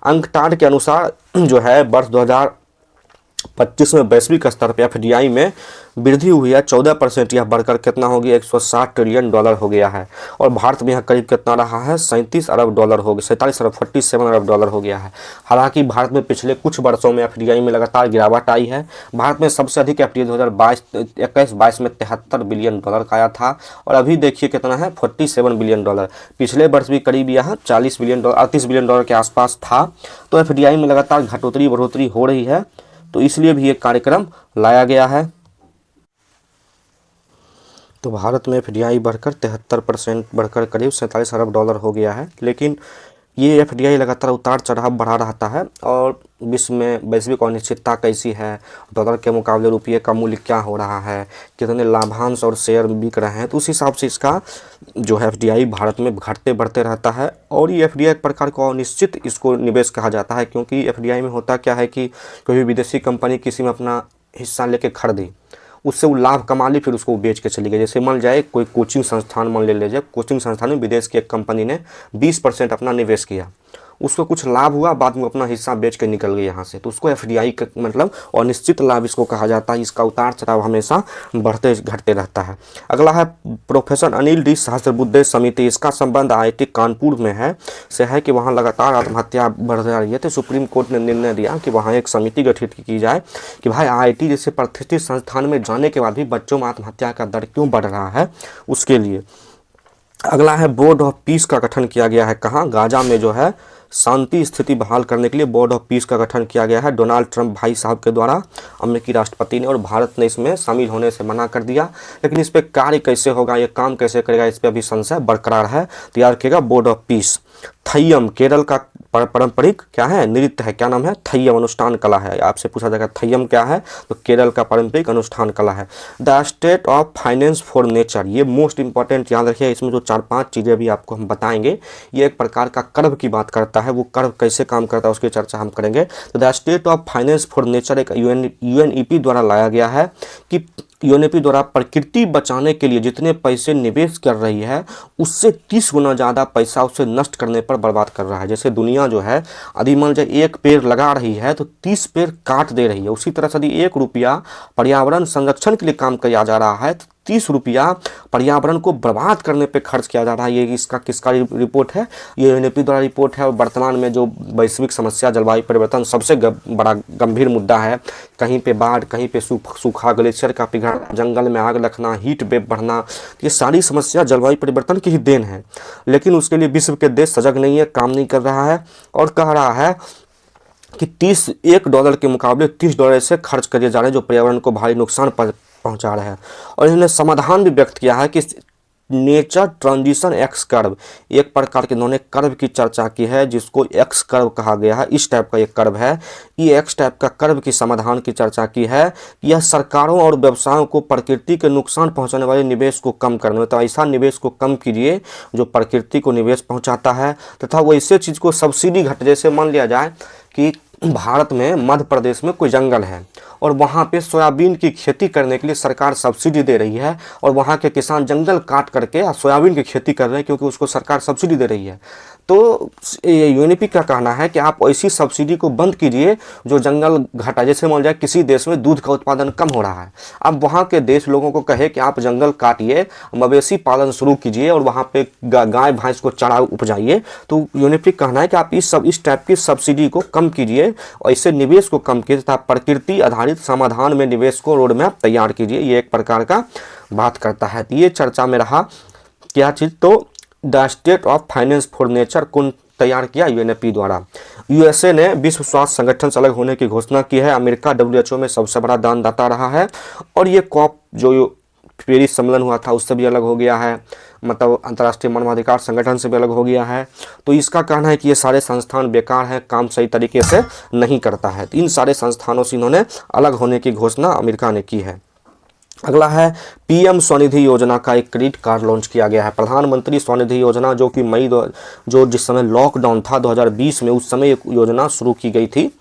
अंकटाड के अनुसार जो है वर्ष 2025 में वैश्विक स्तर पर FDI में वृद्धि हुई है 14%। यह बढ़कर कितना हो गया, $160 ट्रिलियन हो गया है। और भारत में यह करीब कितना रहा है, $37 अरब हो गया, 47 अरब 47 अरब डॉलर हो गया है। हालांकि भारत में पिछले कुछ वर्षों में FDI में लगातार गिरावट आई है। भारत में सबसे अधिक FDI 2021-22 में $73 बिलियन का आया था और अभी देखिए कितना है, $47 बिलियन। पिछले वर्ष भी करीब यह 40 बिलियन डॉलर 38 बिलियन डॉलर के आसपास था। तो FDI में लगातार घटोतरी बढ़ोतरी हो रही है, तो इसलिए भी एक कार्यक्रम लाया गया है। तो भारत में FDI बढ़कर 73% बढ़कर करीब $47 अरब हो गया है। लेकिन ये FDI लगातार उतार चढ़ाव बढ़ा रहता है और विश्व में वैश्विक अनिश्चितता कैसी है, डॉलर के मुकाबले रुपये का मूल्य क्या हो रहा है, कितने लाभांश और शेयर बिक रहे हैं, तो उस हिसाब से इसका जो है FDI भारत में घटते बढ़ते रहता है। और ये FDI एक प्रकार का अनिश्चित इसको निवेश कहा जाता है, क्योंकि FDI में होता क्या है कि कोई विदेशी कंपनी किसी में अपना हिस्सा लेके खरीदी, उससे वो लाभ कमा ली, फिर उसको बेच के चली गई। जैसे मान जाए कोई कोचिंग संस्थान मान ले लीजिए, कोचिंग संस्थान में विदेश की एक कंपनी ने 20% अपना निवेश किया, उसको कुछ लाभ हुआ, बाद में अपना हिस्सा बेच के निकल गई यहाँ से, तो उसको FDI का मतलब अनिश्चित लाभ इसको कहा जाता है। इसका उतार चढ़ाव हमेशा बढ़ते घटते रहता है। अगला है प्रोफेसर अनिल डी सहस्त्रबुद्धे समिति, इसका संबंध IIT कानपुर में है से है कि वहाँ लगातार आत्महत्या बढ़ रही है। तो सुप्रीम कोर्ट ने निर्णय दिया कि वहाँ एक समिति गठित की जाए कि भाई IIT जैसे प्रतिष्ठित संस्थान में जाने के बाद भी बच्चों में आत्महत्या का दर क्यों बढ़ रहा है, उसके लिए। अगला है बोर्ड ऑफ पीस का गठन किया गया है, कहाँ, गाजा में जो है शांति स्थिति बहाल करने के लिए बोर्ड ऑफ पीस का गठन किया गया है डोनाल्ड ट्रंप भाई साहब के द्वारा, अमेरिकी राष्ट्रपति ने, और भारत ने इसमें शामिल होने से मना कर दिया। लेकिन इस पर कार्य कैसे होगा, ये काम कैसे करेगा, इस पर अभी संशय बरकरार है। तैयार किएगा board of peace. Theyyam Kerala का पारंपरिक क्या है, नृत्य है, क्या नाम है, थय्यम अनुष्ठान कला है। आपसे पूछा जाएगा थय्यम क्या है, तो केरल का पारंपरिक अनुष्ठान कला है। The state of finance for nature, ये मोस्ट इंपॉर्टेंट याद रखिए। इसमें जो 4-5 चीज़ें भी आपको हम बताएंगे, ये एक प्रकार का कर्व की बात करता है। वो कर्व कैसे काम करता है उसकी चर्चा हम करेंगे। तो the state of finance for nature एक यूएनईपी द्वारा लाया गया है कि यूएनईपी द्वारा प्रकृति बचाने के लिए जितने पैसे निवेश कर रही है उससे 30 गुना ज़्यादा पैसा उसे नष्ट करने पर बर्बाद कर रहा है। जैसे दुनिया जो है यदि मान लीजिए 1 पेड़ लगा रही है तो 30 पेड़ काट दे रही है, उसी तरह से यदि 1 रुपया पर्यावरण संरक्षण के लिए काम किया जा रहा है तो 30 रुपया पर्यावरण को बर्बाद करने पे खर्च किया जा रहा है। ये इसका किसका रिपोर्ट है, ये यूएनईपी द्वारा रिपोर्ट है। और वर्तमान में जो वैश्विक समस्या जलवायु परिवर्तन सबसे बड़ा गंभीर मुद्दा है, कहीं पे बाढ़, कहीं पे सूखा, ग्लेशियर का पिघलना, जंगल में आग लगना, हीट वेव बढ़ना, ये सारी समस्या जलवायु परिवर्तन की ही देन है। लेकिन उसके लिए विश्व के देश सजग नहीं है, काम नहीं कर रहा है और कह रहा है कि $1 के मुकाबले $30 से खर्च किए जा रहे हैं जो पर्यावरण को भारी नुकसान पहुंचा रहे हैं। और इन्होंने समाधान भी व्यक्त किया है कि नेचर ट्रांजिशन एक्स कर्व, एक प्रकार के इन्होंने कर्व की चर्चा की है जिसको एक्स कर्व कहा गया है। इस टाइप का एक कर्व है, ये एक्स टाइप का कर्व की समाधान की चर्चा की है। यह सरकारों और व्यवसायों को प्रकृति के नुकसान पहुंचाने वाले निवेश को कम करने में, तो ऐसा निवेश को कम कीजिए जो प्रकृति को निवेश पहुंचाता है, तथा वैसे चीज़ को सब्सिडी घट, जैसे मान लिया जाए कि भारत में मध्य प्रदेश में कोई जंगल है और वहाँ पे सोयाबीन की खेती करने के लिए सरकार सब्सिडी दे रही है और वहाँ के किसान जंगल काट करके सोयाबीन की खेती कर रहे हैं क्योंकि उसको सरकार सब्सिडी दे रही है। तो यूएनईपी का कहना है कि आप ऐसी सब्सिडी को बंद कीजिए जो जंगल घटा। जैसे मान जाए किसी देश में दूध का उत्पादन कम हो रहा है, अब वहाँ के देश लोगों को कहे कि आप जंगल काटिए, मवेशी पालन शुरू कीजिए और वहाँ पे गाय भैंस को चारा उपजाइए। तो यूएनईपी कहना है कि आप इस टाइप की सब्सिडी को कम कीजिए और इससे निवेश को कम कीजिए तथा प्रकृति आधारित समाधान में निवेश को रोड मैप तैयार कीजिए। ये एक प्रकार का बात करता है। तो ये चर्चा में रहा क्या चीज़, तो the state of finance for nature कौन तैयार किया, यूएनईपी द्वारा। यूएसए ने विश्व स्वास्थ्य संगठन से अलग होने की घोषणा की है। अमेरिका डब्ल्यूएचओ में सबसे बड़ा दानदाता रहा है और ये कॉप जो पेरिस सम्मेलन हुआ था उससे भी अलग हो गया है, मतलब अंतर्राष्ट्रीय मानवाधिकार संगठन से भी अलग हो गया है। तो इसका कहना है कि ये सारे संस्थान बेकार हैं, काम सही तरीके से नहीं करता है। तो इन सारे संस्थानों से इन्होंने अलग होने की घोषणा अमेरिका ने की है। अगला है पीएम स्वनिधि योजना का एक क्रेडिट कार्ड लॉन्च किया गया है। प्रधानमंत्री स्वनिधि योजना जो कि जिस समय लॉकडाउन था 2020 में, उस समय एक योजना शुरू की गई थी।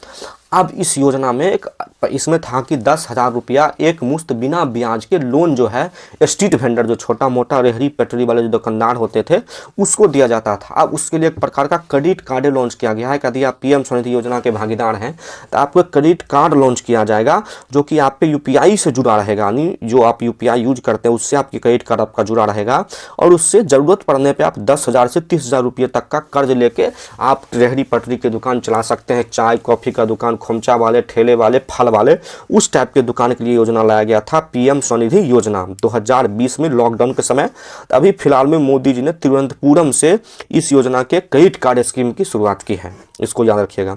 अब इस योजना में इसमें था कि 10,000 रुपया एक मुश्त बिना ब्याज के लोन जो है स्ट्रीट वेंडर, जो छोटा मोटा रेहड़ी पटरी वाले जो दुकानदार होते थे, उसको दिया जाता था। अब उसके लिए एक प्रकार का क्रेडिट कार्ड लॉन्च किया गया है। यदि आप पीएम स्वनिधि योजना के भागीदार हैं तो आपको क्रेडिट कार्ड लॉन्च किया जाएगा जो कि आप पे यूपीआई से जुड़ा रहेगा, यानी जो आप यूपीआई यूज करते हैं उससे आपकी क्रेडिट कार्ड आपका जुड़ा रहेगा और उससे ज़रूरत पड़ने पर आप 10,000 से 30,000 रुपये तक का कर्ज लेके आप रेहड़ी पटरी की दुकान चला सकते हैं। चाय कॉफ़ी का दुकान, खोमचा वाले, ठेले वाले, फल वाले, उस टाइप के दुकान के लिए योजना लाया गया था पीएम स्वनिधि योजना 2020 में लॉकडाउन के समय। अभी फिलहाल में मोदी जी ने तिरुवनंतपुरम से इस योजना के क्रेडिट कार्ड स्कीम की शुरुआत की है, इसको याद रखिएगा।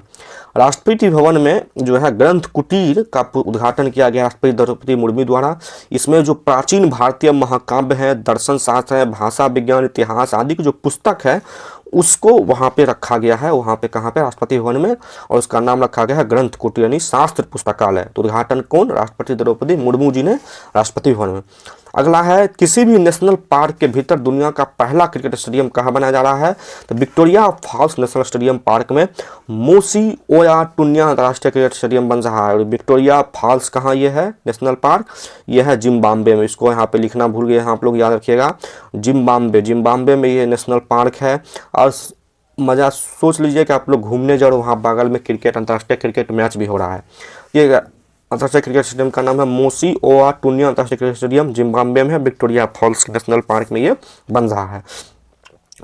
राष्ट्रपति भवन में जो है ग्रंथ कुटीर का उद्घाटन किया गया राष्ट्रपति द्रौपदी मुर्मू द्वारा। इसमें जो प्राचीन भारतीय महाकाव्य हैं, दर्शन शास्त्र है, भाषा विज्ञान, इतिहास आदि की जो पुस्तक है उसको वहाँ पे रखा गया है। वहाँ पे कहाँ पे, राष्ट्रपति भवन में, और उसका नाम रखा गया है ग्रंथ कुटीर यानी शास्त्र पुस्तकालय। तो उद्घाटन कौन, राष्ट्रपति द्रौपदी मुर्मू जी ने राष्ट्रपति भवन में। अगला है किसी भी नेशनल पार्क के भीतर दुनिया का पहला क्रिकेट स्टेडियम कहाँ बनाया जा रहा है, तो Victoria Falls National stadium park में मोसी ओया टुन्या अंतर्राष्ट्रीय क्रिकेट स्टेडियम बन रहा है। और विक्टोरिया फॉल्स कहाँ ये है नेशनल पार्क, ये है जिम्बाब्वे में। इसको यहाँ पे लिखना भूल गए आप लोग, याद रखिएगा जिम्बाब्वे में ये नेशनल पार्क है। और मज़ा सोच लीजिए कि आप लोग घूमने जाओ, वहाँ बगल में क्रिकेट अंतर्राष्ट्रीय क्रिकेट मैच भी हो रहा है। ये अंतर्राष्ट्रीय क्रिकेट स्टेडियम का नाम है मोसी ओआ टुन्या अंतर्राष्ट्रीय क्रिकेट स्टेडियम, जिम्बाब्वे में है, विक्टोरिया फॉल्स नेशनल पार्क में ये बन रहा है।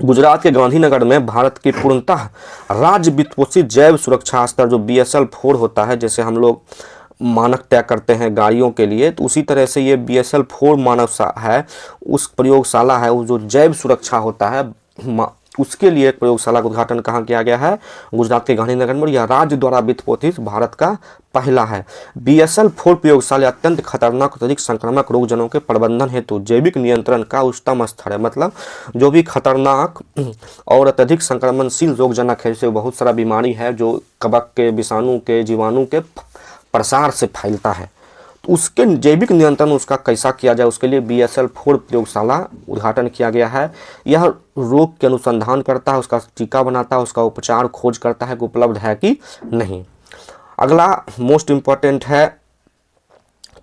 गुजरात के गांधीनगर में भारत की पूर्णतः राज्य वित्तपोषित जैव सुरक्षा स्तर जो BSL-4 होता है, जैसे हम लोग मानक तय करते हैं गाड़ियों के लिए, तो उसी तरह से ये BSL-4 मानक है, उस प्रयोगशाला है, वो जो जैव सुरक्षा होता है उसके लिए एक प्रयोगशाला का उद्घाटन कहाँ किया गया है? गुजरात के गांधीनगर में। और यह राज्य द्वारा वित्त पोषित भारत का पहला है। BSL-4 प्रयोगशाला अत्यंत खतरनाक और अधिक संक्रामक रोगजनों के प्रबंधन हेतु जैविक नियंत्रण का उच्चतम स्तर है। मतलब जो भी खतरनाक और अत्यधिक संक्रमणशील रोगजनक है, जैसे बहुत सारा बीमारी है जो कवक के, विषाणु के, जीवाणु के प्रसार से फैलता है, तो उसके जैविक नियंत्रण उसका कैसा किया जाए, उसके लिए BSL-4 प्रयोगशाला उद्घाटन किया गया है। यह रोग के अनुसंधान करता है, उसका टीका बनाता है, उसका उपचार खोज करता है कि उपलब्ध है कि नहीं। अगला मोस्ट इम्पॉर्टेंट है,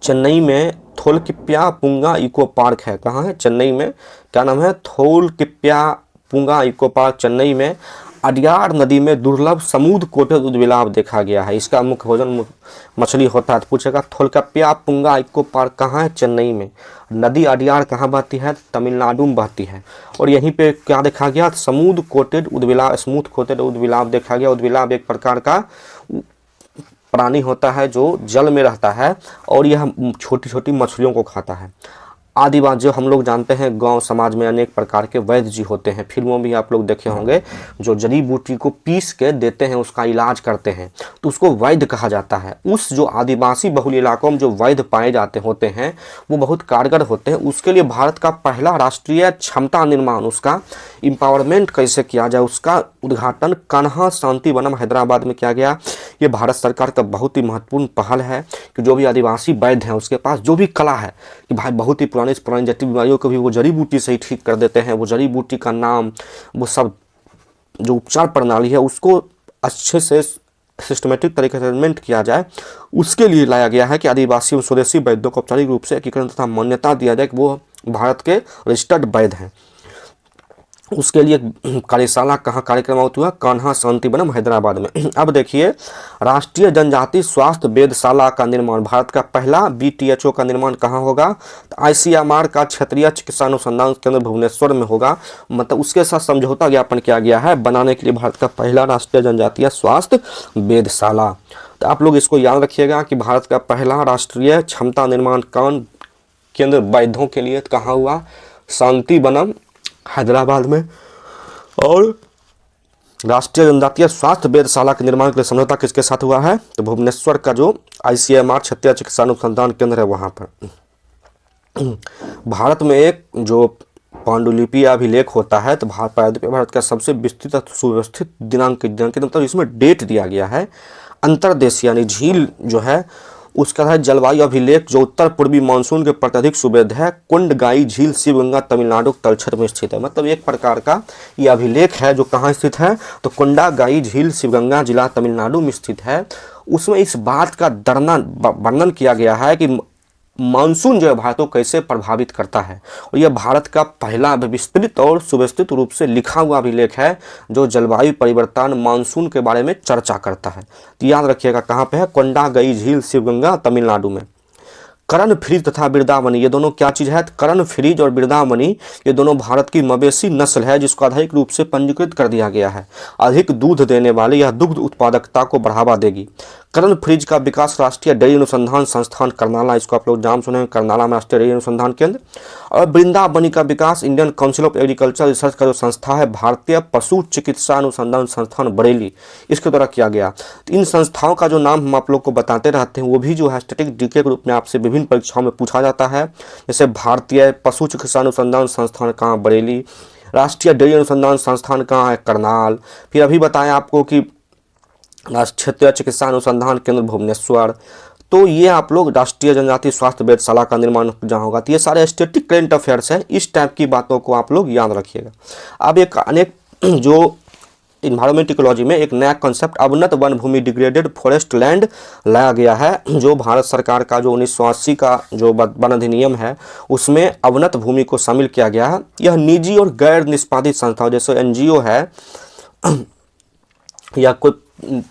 चेन्नई में थोलकिप्पिया पूंगा इको पार्क है। कहाँ है? चेन्नई में। क्या नाम है? थोलकिप्पिया पूंगा इको पार्क, चेन्नई में। अडयार नदी में दुर्लभ समुद्र कोटेड उद्भिलाव देखा गया है। इसका मुख्य भोजन मछली होता है। तो पूछेगा थोलकिप्पिया पूंगा इको पार्क कहाँ है? चेन्नई में। नदी अडयार कहाँ बहती है? तमिलनाडु में बहती है। और यहीं पे क्या देखा गया? समुद्र कोटेड उद्भिलाव, स्मूथ कोटेड उद्भिलाव देखा गया। उद्भिलाव एक प्रकार का प्राणी होता है जो जल में रहता है और यह छोटी छोटी मछलियों को खाता है। आदिवासी, जो हम लोग जानते हैं गांव समाज में अनेक प्रकार के वैद्य जी होते हैं, फिल्मों में भी आप लोग देखे होंगे, जो जड़ी बूटी को पीस के देते हैं, उसका इलाज करते हैं, तो उसको वैद्य कहा जाता है। उस जो आदिवासी बहुल इलाकों में जो वैद्य पाए जाते होते हैं वो बहुत कारगर होते हैं। उसके लिए भारत का पहला राष्ट्रीय क्षमता निर्माण, उसका एम्पावरमेंट कैसे किया जाए, उसका उद्घाटन कान्हा शांति वनम हैदराबाद में किया गया। ये भारत सरकार का बहुत ही महत्वपूर्ण पहल है कि जो भी आदिवासी वैद्य हैं उसके पास जो भी कला है कि भाई बहुत ही पुरानी जटिल बीमारियों को भी वो जड़ी बूटी से ही ठीक कर देते हैं। वो जड़ी बूटी का नाम, वो सब जो उपचार प्रणाली है उसको अच्छे से सिस्टमेटिक तरीके से इम्प्लीमेंट किया जाए, उसके लिए लाया गया है कि आदिवासी और स्वदेशी वैद्यों को औपचारिक रूप से एकीकरण तथा मान्यता दिया जाए कि वो भारत के रजिस्टर्ड वैद्य हैं। उसके लिए कार्यशाला कहाँ कार्यक्रम हुआ? कान्हा शांति वनम हैदराबाद में। अब देखिए, राष्ट्रीय जनजाति स्वास्थ्य वेधशाला का निर्माण, भारत का पहला BTHO का निर्माण कहाँ होगा? तो ICMR का क्षेत्रीय चिकित्सा अनुसंधान केंद्र भुवनेश्वर में होगा। मतलब उसके साथ समझौता ज्ञापन किया गया है बनाने के लिए भारत का पहला राष्ट्रीय जनजातीय स्वास्थ्य वेधशाला। तो आप लोग इसको याद रखिएगा कि भारत का पहला राष्ट्रीय क्षमता निर्माण केंद्र वैद्यों के लिए कहाँ हुआ? शांति वनम हैदराबाद में। और राष्ट्रीय जनजातीय स्वास्थ्य वेधशाला के निर्माण के लिए समझौता किसके साथ हुआ है? तो भुवनेश्वर का जो ICMR क्षेत्रीय चिकित्सा अनुसंधान केंद्र है वहाँ पर। भारत में एक जो पांडुलिपि अभिलेख होता है तो भारत का सबसे विस्तृत सुव्यवस्थित दिनांक मतलब इसमें डेट दिया गया है। अंतर्देशीय यानी झील जो है उसका है जलवायु अभिलेख, जो उत्तर पूर्वी मानसून के प्रत्यधिक सुवेद है। कुंडगाई झील शिवगंगा तमिलनाडु तलछट में स्थित है। मतलब एक प्रकार का ये अभिलेख है जो कहाँ स्थित है? तो कुंडागाई झील शिवगंगा जिला तमिलनाडु में स्थित है। उसमें इस बात का वर्णन किया गया है कि मानसून जो है भारत को कैसे प्रभावित करता है। और यह भारत का पहला विस्तृत और सुव्यवस्थित रूप से लिखा हुआ अभिलेख है जो जलवायु परिवर्तन मानसून के बारे में चर्चा करता है। तो याद रखिएगा कहाँ पे है? कोंडागई झील शिवगंगा तमिलनाडु में। करण फ्रीज तथा बिरदावनी, ये दोनों क्या चीज़ है? करण फ्रीज और बिरदावनी ये दोनों भारत की मवेशी नस्ल है जिसको आधारिक रूप से पंजीकृत कर दिया गया है। अधिक दूध देने वाले यह दुग्ध उत्पादकता को बढ़ावा देगी। करण फ्रीज का विकास राष्ट्रीय डेयरी अनुसंधान संस्थान करनाला, इसको आप लोग नाम सुने, करनाला में राष्ट्रीय डेयरी अनुसंधान केंद्र। और वृंदावनी का विकास Indian Council of Agriculture Research का जो संस्था है भारतीय पशु चिकित्सा अनुसंधान संस्थान बरेली, इसके द्वारा किया गया। इन संस्थाओं का जो नाम हम आप लोग को बताते रहते हैं वो भी जो है स्टैटिक जीके के रूप में आपसे विभिन्न परीक्षाओं में पूछा जाता है। जैसे भारतीय पशु चिकित्सा अनुसंधान संस्थान कहाँ? बरेली। राष्ट्रीय डेयरी अनुसंधान संस्थान कहाँ है? करनाल। फिर अभी बताया आपको कि क्षेत्रीय चिकित्सा अनुसंधान केंद्र भुवनेश्वर। तो ये आप लोग राष्ट्रीय जनजातीय स्वास्थ्य वेधशाला का निर्माण जहाँ होगा। तो ये सारे स्टैटिक करेंट अफेयर्स है, इस टाइप की बातों को आप लोग याद रखिएगा। अब एक अनेक जो इन्वायरमेंट इकोलॉजी में एक नया कॉन्सेप्ट अवनत वन भूमि डिग्रेडेड फॉरेस्ट लैंड लाया गया है, जो भारत सरकार का जो 1980 का जो वन अधिनियम है उसमें अवनत भूमि को शामिल किया गया है। यह निजी और गैर निष्पादित संस्थाओं जैसे NGO है या कोई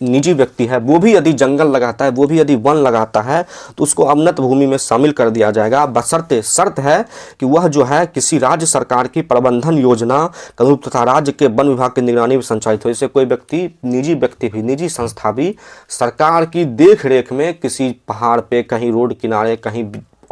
निजी व्यक्ति है वो भी यदि जंगल लगाता है, वो भी यदि वन लगाता है तो उसको अवनत भूमि में शामिल कर दिया जाएगा। बशर्ते शर्त है कि वह जो है किसी राज्य सरकार की प्रबंधन योजना तथा राज्य के वन विभाग की निगरानी में संचालित हो। जैसे कोई व्यक्ति, निजी व्यक्ति भी, निजी संस्था भी सरकार की देख रेख में किसी पहाड़ पे, कहीं रोड किनारे, कहीं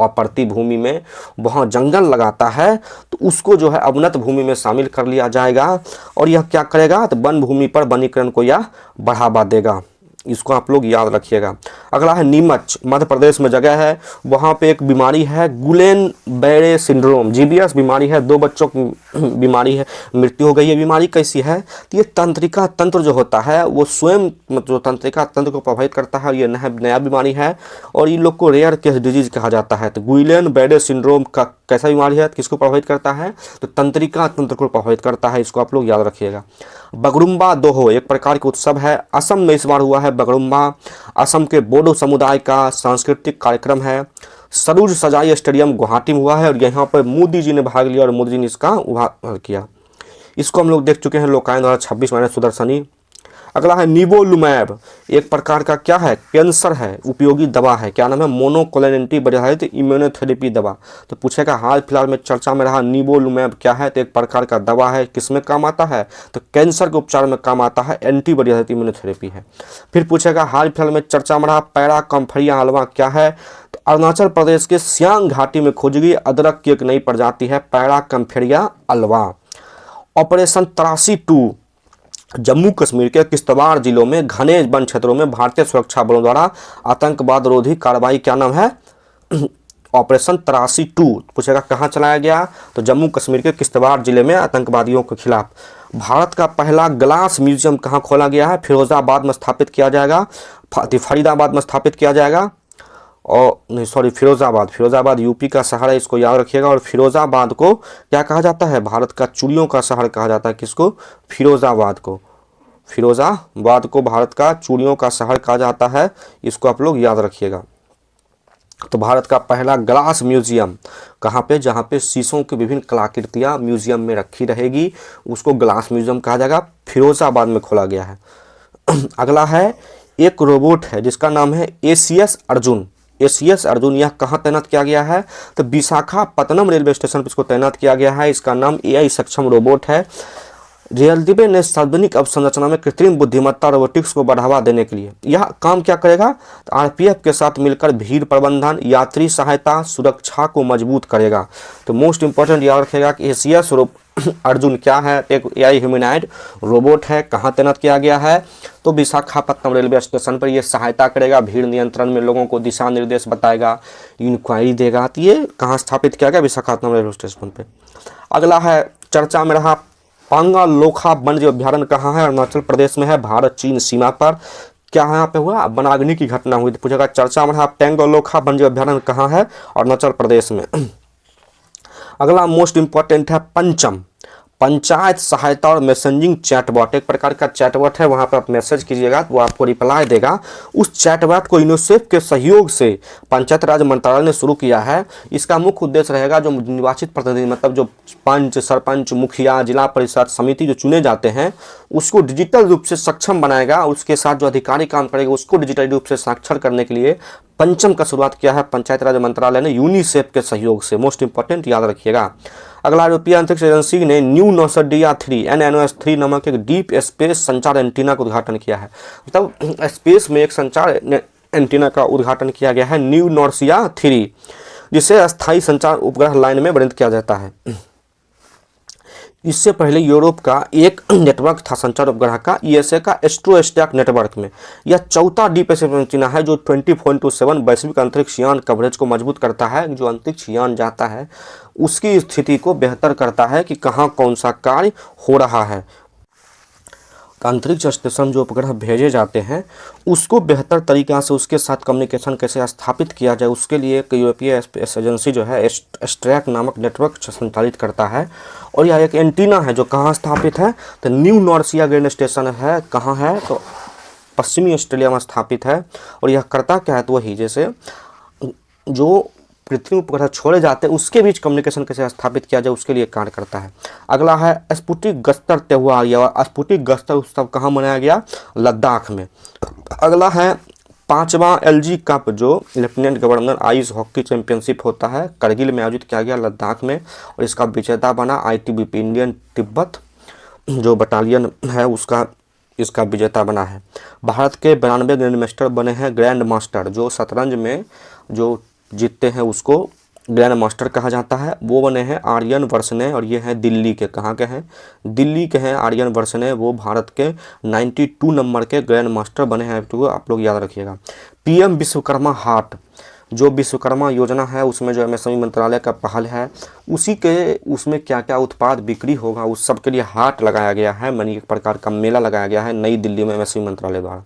और प्रति भूमि में वहाँ जंगल लगाता है तो उसको जो है अवनत भूमि में शामिल कर लिया जाएगा और यह क्या करेगा, तो वन भूमि पर वनीकरण को यह बढ़ावा देगा। इसको आप लोग याद रखिएगा। अगला है नीमच, मध्य प्रदेश में जगह है, वहाँ पे एक बीमारी है गुलेन बैरे सिंड्रोम, जीबीएस बीमारी है, 2 बच्चों की बीमारी है, मृत्यु हो गई। है बीमारी कैसी है, तो ये तंत्रिका तंत्र जो होता है वो स्वयं जो तंत्रिका तंत्र को प्रभावित करता है, ये नया बीमारी है और इन लोग को रेयर केस डिजीज कहा जाता है। तो गुलेन बैरे सिंड्रोम का कैसा बीमारी है, किसको प्रभावित करता है, तो तंत्रिका तंत्र को प्रभावित करता है, इसको आप लोग याद रखिएगा। बगरुम्बा दोहो एक प्रकार के उत्सव है, असम में इस बार हुआ है बगरुम्बा, असम के बोडो समुदाय का सांस्कृतिक कार्यक्रम है। सरूज सजाई स्टेडियम गुवाहाटी में हुआ है और यहाँ पर मोदी जी ने भाग लिया और मोदी जी ने इसका उद्घाटन किया। इसको हम लोग देख चुके हैं लोकायन द्वारा 26 माइनस सुदर्शनी। अगला है निवोलुमैब, एक प्रकार का क्या है, कैंसर है, उपयोगी दवा है, क्या नाम है, मोनोक्लोनल एंटीबॉडी इम्यूनोथेरेपी दवा। तो पूछेगा हाल फिलहाल में चर्चा में रहा निवोलुमैब क्या है, तो एक प्रकार का दवा है, किसमें काम आता है, तो कैंसर के उपचार में काम आता है, एंटीबॉडी इम्यूनोथेरेपी है। फिर पूछेगा हाल फिलहाल में चर्चा में रहा पैरा कम्फरिया हलवा क्या है, तो अरुणाचल प्रदेश के सियांग घाटी में खोजी गई अदरक की एक नई प्रजाति है पैरा कम्फरिया हलवा। ऑपरेशन तराशी 2 जम्मू कश्मीर के किश्तवाड़ जिलों में घने वन क्षेत्रों में भारतीय सुरक्षा बलों द्वारा आतंकवाद रोधी कार्रवाई, क्या नाम है, ऑपरेशन तराशी 2। पूछेगा कहाँ चलाया गया, तो जम्मू कश्मीर के किश्तवाड़ जिले में आतंकवादियों के खिलाफ। भारत का पहला ग्लास म्यूजियम कहाँ खोला गया है, फिरोजाबाद में स्थापित किया जाएगा, फरीदाबाद में स्थापित किया जाएगा और नहीं सॉरी फिरोजाबाद यूपी का शहर है, इसको याद रखिएगा। और फिरोजाबाद को क्या कहा जाता है, भारत का चूड़ियों का शहर कहा जाता है, किसको, फिरोजाबाद को भारत का चूड़ियों का शहर कहा जाता है, इसको आप लोग याद रखिएगा। तो भारत का पहला ग्लास म्यूजियम कहाँ पे, जहाँ पे शीशों की विभिन्न कलाकृतियाँ म्यूजियम में रखी रहेगी, उसको ग्लास म्यूजियम कहा जाएगा, फिरोजाबाद में खोला गया है। अगला है एक रोबोट है जिसका नाम है एसीएस अर्जुन, यह कहाँ तैनात किया गया है, तो विशाखापत्तनम रेलवे स्टेशन पर इसको तैनात किया गया है। इसका नाम एआई सक्षम रोबोट है। रेलवे ने सार्वजनिक अवसंरचना में कृत्रिम बुद्धिमत्ता रोबोटिक्स को बढ़ावा देने के लिए यह काम क्या करेगा, तो आरपीएफ के साथ मिलकर भीड़ प्रबंधन, यात्री सहायता, सुरक्षा को मजबूत करेगा। तो मोस्ट इंपॉर्टेंट याद रखेगा कि एसीएस अर्जुन क्या है, एक एआई ह्यूमनॉइड रोबोट है, कहाँ तैनात किया गया है, तो विशाखापत्तनम रेलवे स्टेशन पर यह सहायता करेगा, भीड़ नियंत्रण में लोगों को दिशा निर्देश बताएगा, इंक्वायरी देगा। तो ये कहाँ स्थापित किया गया, विशाखापत्तनम रेलवे स्टेशन पर। अगला है चर्चा में रहा पांगालोखा वन्य अभ्यारण्य कहाँ है, अरुणाचल प्रदेश में है, भारत चीन सीमा पर। क्या यहाँ पे हुआ, वनाग्नि की घटना हुई, तो पूछेगा चर्चा में रहा पांगालोखा वन्य अभ्यारण्य कहाँ है, अरुणाचल प्रदेश में। अगला मोस्ट इंपॉर्टेंट है पंचम, पंचायत सहायता और मैसेजिंग चैटबॉट, एक प्रकार का चैटबॉट है, वहाँ पर आप मैसेज कीजिएगा तो वो आपको रिप्लाई देगा। उस चैटबॉट को यूनिसेफ के सहयोग से पंचायत राज मंत्रालय ने शुरू किया है। इसका मुख्य उद्देश्य रहेगा जो निर्वाचित प्रतिनिधि, मतलब जो पंच, सरपंच, मुखिया, जिला परिषद समिति जो चुने जाते हैं, उसको डिजिटल रूप से सक्षम बनाएगा। उसके साथ जो अधिकारी काम करेगा उसको डिजिटल रूप से साक्षर करने के लिए पंचम का शुरुआत किया है पंचायत राज मंत्रालय ने यूनिसेफ के सहयोग से। मोस्ट इंपॉर्टेंट याद रखिएगा। अगला यूरोपीय अंतरिक्ष एजेंसी ने न्यू नौसडिया-3 NNOS-3 नामक एक डीप स्पेस संचार एंटीना का उद्घाटन किया है। मतलब स्पेस में एक संचार एंटीना का उद्घाटन किया गया है, न्यू नॉर्सिया-3, जिसे अस्थायी संचार उपग्रह लाइन में वर्णित किया जाता है। इससे पहले यूरोप का एक नेटवर्क था संचार उपग्रह का, ईएसए का एस्ट्रोस्टैक नेटवर्क में। यह चौथा डीप स्पेस एंटीना है जो 24/7 वैश्विक अंतरिक्ष यान कवरेज को मजबूत करता है। जो अंतरिक्ष यान जाता है उसकी स्थिति को बेहतर करता है कि कहाँ कौन सा कार्य हो रहा है। अंतरिक्ष स्टेशन जो उपग्रह भेजे जाते हैं उसको बेहतर तरीक़ा से उसके साथ कम्युनिकेशन कैसे स्थापित किया जाए, उसके लिए एक यूरोपीय स्पेस एजेंसी जो है एस्ट्रैक नामक नेटवर्क संचालित करता है। और यह एक एंटीना है जो कहाँ स्थापित है, तो न्यू नॉर्सिया ग्रेन स्टेशन है, कहाँ है, तो पश्चिमी ऑस्ट्रेलिया में स्थापित है। और यह करता क्या है, तो वही जैसे जो कृत्रिम उपग्रह छोड़े जाते हैं उसके बीच कम्युनिकेशन कैसे स्थापित किया जाए उसके लिए कार्य करता है। अगला है स्पुटिक गस्तर त्यौहार, या स्पुटिक गस्तर उत्सव कहाँ मनाया गया, लद्दाख में। अगला है 5वां LG कप जो lieutenant governor ice hockey championship होता है, करगिल में आयोजित किया गया लद्दाख में। और इसका विजेता बना ITBP इंडियन तिब्बत जो बटालियन है उसका इसका विजेता बना है। भारत के 92 ग्रैंड मास्टर बने हैं, ग्रैंड मास्टर जो शतरंज में जो जीतते हैं उसको ग्रैंड मास्टर कहा जाता है। वो बने हैं आर्यन वर्सने और ये हैं दिल्ली के, कहाँ के हैं, दिल्ली के हैं आर्यन वर्सने। वो भारत के 92 नंबर के ग्रैंड मास्टर बने हैं, तो आप लोग याद रखिएगा। पीएम विश्वकर्मा हाट, जो विश्वकर्मा योजना है उसमें जो एमएसएमई मंत्रालय का पहल है, उसी के उसमें क्या क्या उत्पाद बिक्री होगा उस सब के लिए हाट लगाया गया है, मानी एक प्रकार का मेला लगाया गया है नई दिल्ली में एमएसएमई मंत्रालय द्वारा।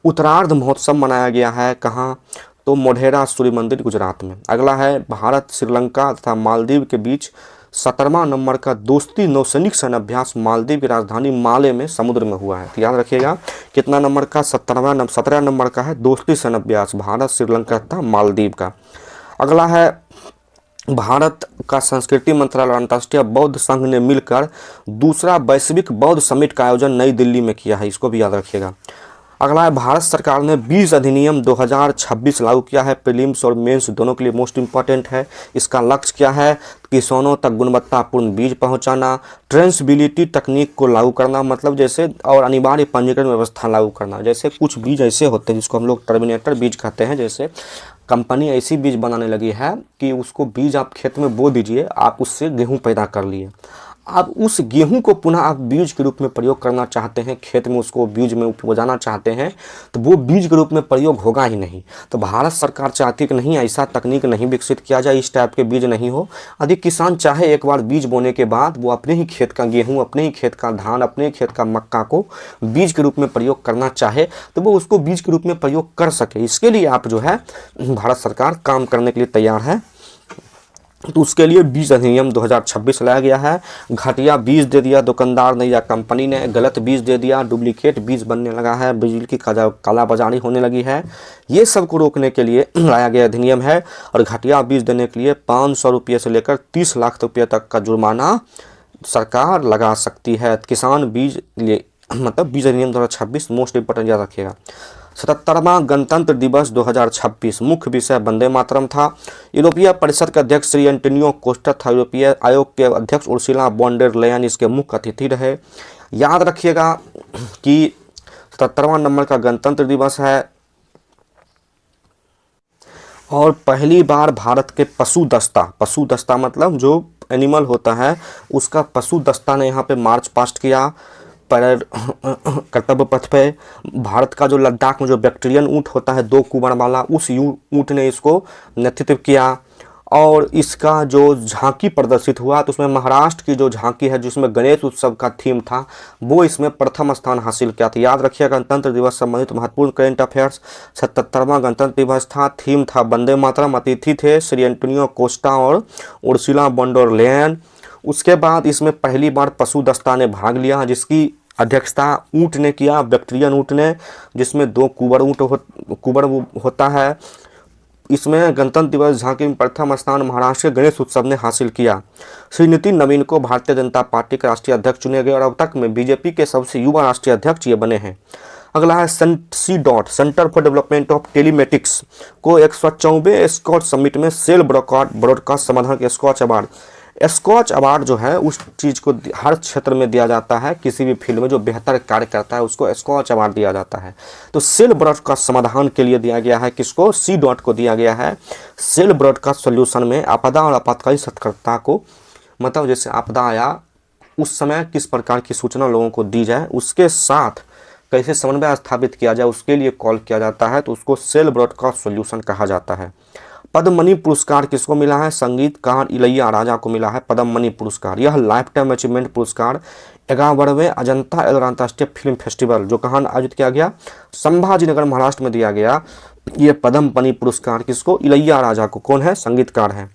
उत्तरार्ध महोत्सव मनाया गया है कहाँ, तो मोढेरा सूर्य मंदिर गुजरात में। अगला है भारत श्रीलंका तथा मालदीव के बीच 17वां नंबर का दोस्ती नौसैनिक सैन्य अभ्यास मालदीव की राजधानी माले में समुद्र में हुआ है। तो याद रखिएगा कितना नंबर का, 17 नंबर का है दोस्ती सैन्य अभ्यास भारत श्रीलंका तथा मालदीव का। अगला है भारत का संस्कृति मंत्रालय और अंतर्राष्ट्रीय बौद्ध संघ ने मिलकर दूसरा वैश्विक बौद्ध समिट का आयोजन नई दिल्ली में किया है, इसको भी याद रखिएगा। अगला है भारत सरकार ने बीज अधिनियम 2026 लागू किया है, प्रीलिम्स और मेंस दोनों के लिए मोस्ट इंपॉर्टेंट है। इसका लक्ष्य क्या है, किसानों तक गुणवत्तापूर्ण बीज पहुंचाना, ट्रेंसबिलिटी तकनीक को लागू करना, मतलब जैसे और अनिवार्य पंजीकरण व्यवस्था लागू करना। जैसे कुछ बीज ऐसे होते हैं जिसको हम लोग टर्मिनेटर बीज कहते हैं, जैसे कंपनी ऐसी बीज बनाने लगी है कि उसको बीज आप खेत में बो दीजिए, आप उससे गेहूँ पैदा कर लिए, आप उस गेहूं को पुनः आप बीज के रूप में प्रयोग करना चाहते हैं, खेत में उसको बीज में उपजाना चाहते हैं, तो वो बीज के रूप में प्रयोग होगा ही नहीं। तो भारत सरकार चाहती है कि नहीं, ऐसा तकनीक नहीं विकसित किया जाए, इस टाइप के बीज नहीं हो। यदि किसान चाहे एक बार बीज बोने के बाद वो अपने ही खेत का गेहूँ, अपने ही खेत का धान, अपने ही खेत का मक्का को बीज के रूप में प्रयोग करना चाहे तो वो उसको बीज के रूप में प्रयोग कर सके। इसके लिए आप जो है भारत सरकार काम करने के लिए तैयार है। तो उसके लिए बीज अधिनियम 2026 लाया गया है। घटिया बीज दे दिया दुकानदार ने या कंपनी ने, गलत बीज दे दिया, डुप्लीकेट बीज बनने लगा है, बिजली की कालाबाजारी होने लगी है, ये सब को रोकने के लिए लाया गया अधिनियम है। और घटिया बीज देने के लिए 500 रुपये से लेकर 30 लाख रुपये तक का जुर्माना सरकार लगा सकती है। किसान बीज लिए मतलब बीज अधिनियम 2026 मोस्ट इंपोर्टेंट याद रखिएगा। 77वां गणतंत्र दिवस 2026 मुख्य विषय वंदे मातरम था। यूरोपीय परिषद के अध्यक्ष श्री एंटोनियो कोस्टा था। यूरोपीय आयोग के अध्यक्ष उर्सुला वॉन डेर लेयन इसके मुख्य अतिथि रहे। याद रखिएगा कि 77वां नंबर का गणतंत्र दिवस है और पहली बार भारत के पशु दस्ता मतलब जो एनिमल होता है उसका पशु दस्ता ने यहाँ पे मार्च पास्ट किया पर कर्तव्य पथ पे। भारत का जो लद्दाख में जो बैक्टीरियन ऊँट होता है 2 कुबड़ वाला, उस ऊँट ने इसको नेतृत्व किया। और इसका जो झांकी प्रदर्शित हुआ तो उसमें महाराष्ट्र की जो झांकी है जिसमें गणेश उत्सव का थीम था वो इसमें प्रथम स्थान हासिल किया था। याद रखिए गणतंत्र दिवस संबंधित महत्वपूर्ण करेंट अफेयर्स। 77वां गणतंत्र दिवस था, थीम था वंदे मातरम, अतिथि थे श्री एंटोनियो कोस्टा और उर्सुला वॉन डेर लेयन। उसके बाद इसमें पहली बार पशु दस्ता ने भाग लिया जिसकी अध्यक्षता ऊँट ने किया, बैक्टीरियन ऊँट ने, जिसमें 2 कुबड़ होता है। इसमें गणतंत्र दिवस झांकी में प्रथम स्थान महाराष्ट्र के गणेश उत्सव ने हासिल किया। श्री नितिन नवीन को भारतीय जनता पार्टी के राष्ट्रीय अध्यक्ष चुने गए और अब तक में बीजेपी के सबसे युवा राष्ट्रीय अध्यक्ष ये बने हैं। अगला है CDOT centre for development of telematics को 104वें स्कॉच समिट में सेल ब्रॉडकास्ट समाधान के स्कॉच अवार्ड जो है उस चीज़ को हर क्षेत्र में दिया जाता है, किसी भी फील्ड में जो बेहतर कार्य करता है उसको स्कॉच अवार्ड दिया जाता है। तो सेल ब्रॉडकास्ट समाधान के लिए दिया गया है, किसको, CDOT को दिया गया है। सेल ब्रॉडकास्ट सॉल्यूशन में आपदा और आपातकालीन सतर्कता को, मतलब जैसे आपदा आया उस समय किस प्रकार की सूचना लोगों को दी जाए, उसके साथ कैसे समन्वय स्थापित किया जाए, उसके लिए कॉल किया जाता है, तो उसको सेल ब्रॉडकास्ट सॉल्यूशन कहा जाता है। पद्ममणि पुरस्कार किसको मिला है, संगीतकार इलैया राजा को मिला है पद्ममणि पुरस्कार। यह लाइफ टाइम अचीवमेंट पुरस्कार 11वें अजंता एलोरा अंतर्राष्ट्रीय फिल्म फेस्टिवल जो कहाँ आयोजित किया गया, संभाजीनगर महाराष्ट्र में दिया गया। ये पद्ममणि पुरस्कार किसको, इलैया राजा को। कौन है, संगीतकार है।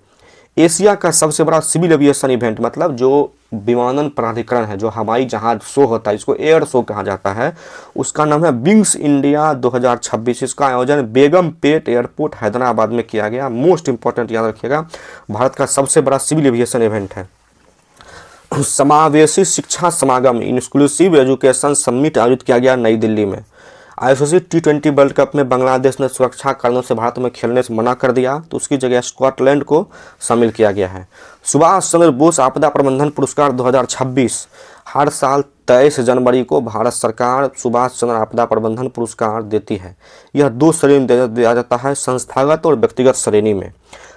एशिया का सबसे बड़ा सिविल एविएशन इवेंट, मतलब जो विमानन प्राधिकरण है, जो हवाई जहाज शो होता है, इसको एयर शो कहा जाता है, उसका नाम है विंग्स इंडिया 2026। इसका आयोजन बेगमपेट एयरपोर्ट हैदराबाद में किया गया। मोस्ट इंपॉर्टेंट याद रखिएगा, भारत का सबसे बड़ा सिविल एविएशन इवेंट है। समावेशी शिक्षा समागम इंक्लूसिव एजुकेशन समिट आयोजित किया गया नई दिल्ली में। आईसीसी T20 वर्ल्ड कप में बांग्लादेश ने सुरक्षा कारणों से भारत में खेलने से मना कर दिया, तो उसकी जगह स्कॉटलैंड को शामिल किया गया है। सुभाष चंद्र बोस आपदा प्रबंधन पुरस्कार 2026, हर साल 23 जनवरी को भारत सरकार सुभाष चंद्र आपदा प्रबंधन पुरस्कार देती है। यह 2 श्रेणी में दिया जाता है, संस्थागत और व्यक्तिगत श्रेणी में।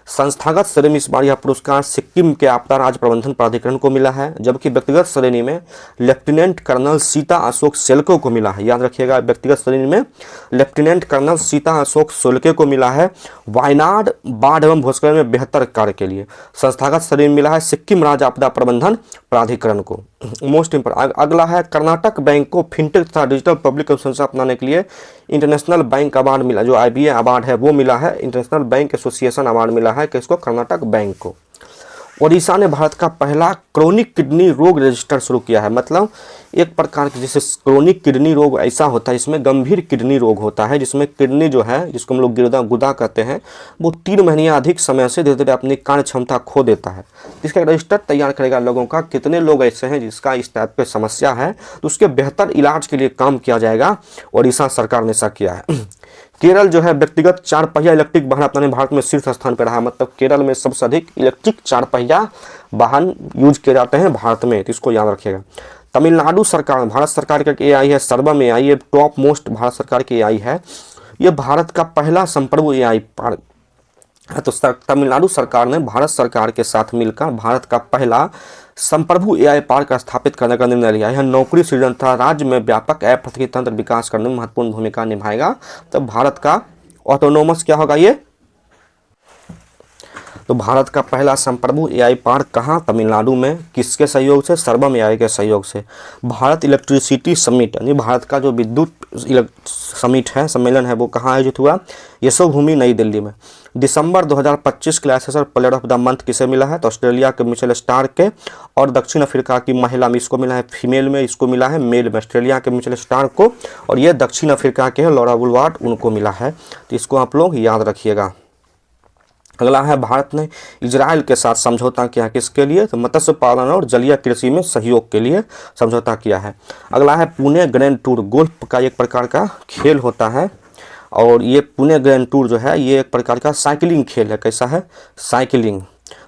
संस्थागत श्रेणी में इस बार यह पुरस्कार सिक्किम के आपदा राज्य प्रबंधन प्राधिकरण को मिला है, जबकि व्यक्तिगत श्रेणी में लेफ्टिनेंट कर्नल सीता अशोक शेल्के को मिला है। याद रखिएगा, व्यक्तिगत श्रेणी में लेफ्टिनेंट कर्नल सीता अशोक शेल्के को मिला है वायनाड बाढ़ एवं भूस्खलन में बेहतर कार्य के लिए। संस्थागत श्रेणी में मिला है सिक्किम राज्य आपदा प्रबंधन प्राधिकरण को। मोस्ट इंपोर्टेंट अगला है, कर्नाटक बैंक को फिनटेक तथा डिजिटल पब्लिक इंफ्रास्ट्रक्चर अपनाने के लिए इंटरनेशनल बैंक अवार्ड मिला, जो IBA अवार्ड है वो मिला है, इंटरनेशनल बैंक एसोसिएशन अवार्ड मिला है किसको, कर्नाटक बैंक को। ओडिशा ने भारत का पहला क्रोनिक किडनी रोग रजिस्टर शुरू किया है। मतलब एक प्रकार के जैसे क्रोनिक किडनी रोग ऐसा होता है, इसमें गंभीर किडनी रोग होता है, जिसमें किडनी जो है, जिसको हम लोग गुदा कहते हैं, वो 3 महीने या अधिक समय से धीरे धीरे अपनी कार्य क्षमता खो देता है। इसका रजिस्टर तैयार करेगा लोगों का, कितने लोग ऐसे हैं जिसका इस टाइप की समस्या है, तो उसके बेहतर इलाज के लिए काम किया जाएगा। ओडिशा सरकार ने ऐसा किया है। केरल जो है व्यक्तिगत 4 पहिया इलेक्ट्रिक वाहन अपनाने भारत में शीर्ष स्थान पर रहा। मतलब केरल में सबसे अधिक इलेक्ट्रिक 4 पहिया वाहन यूज किए जाते हैं भारत में, तो इसको याद रखिएगा। तमिलनाडु सरकार, भारत सरकार का AI है सर्वम AI, ये टॉप मोस्ट भारत सरकार की AI है। ये भारत का पहला संप्रभु AI पार्क है। तो तमिलनाडु सरकार ने भारत सरकार के साथ मिलकर भारत का पहला संप्रभु AI पार्क स्थापित करने का निर्णय लिया। यह नौकरी सृजन तथा राज्य में व्यापक अप्रत्यक्ष तंत्र विकास करने में महत्वपूर्ण भूमिका निभाएगा। तब भारत का ऑटोनोमस क्या होगा ये, तो भारत का पहला संप्रभु AI पार्क कहाँ, तमिलनाडु में, किसके सहयोग से, सर्वम AI के सहयोग से। भारत इलेक्ट्रिसिटी समिट, यानी भारत का जो विद्युत समिट है, सम्मेलन है, वो कहाँ आयोजित हुआ, यशोभूमि नई दिल्ली में। दिसंबर 2025 के licensor player of the month किसे मिला है, तो ऑस्ट्रेलिया के मिचेल स्टार्क के, और दक्षिण अफ्रीका की महिला में इसको मिला है फीमेल में, इसको मिला है मेल में, ऑस्ट्रेलिया के मिचेल स्टार्क को, और ये दक्षिण अफ्रीका के हैं लॉरा वुलवार्ड, उनको मिला है। तो इसको आप लोग याद रखिएगा। अगला है, भारत ने इजराइल के साथ समझौता किया, किसके लिए, तो मत्स्य पालन और जलीय कृषि में सहयोग के लिए समझौता किया है। अगला है, पुणे ग्रैंड टूर, गोल्फ का एक प्रकार का खेल होता है, और ये पुणे ग्रैंड टूर जो है ये एक प्रकार का साइकिलिंग खेल है। कैसा है, साइकिलिंग।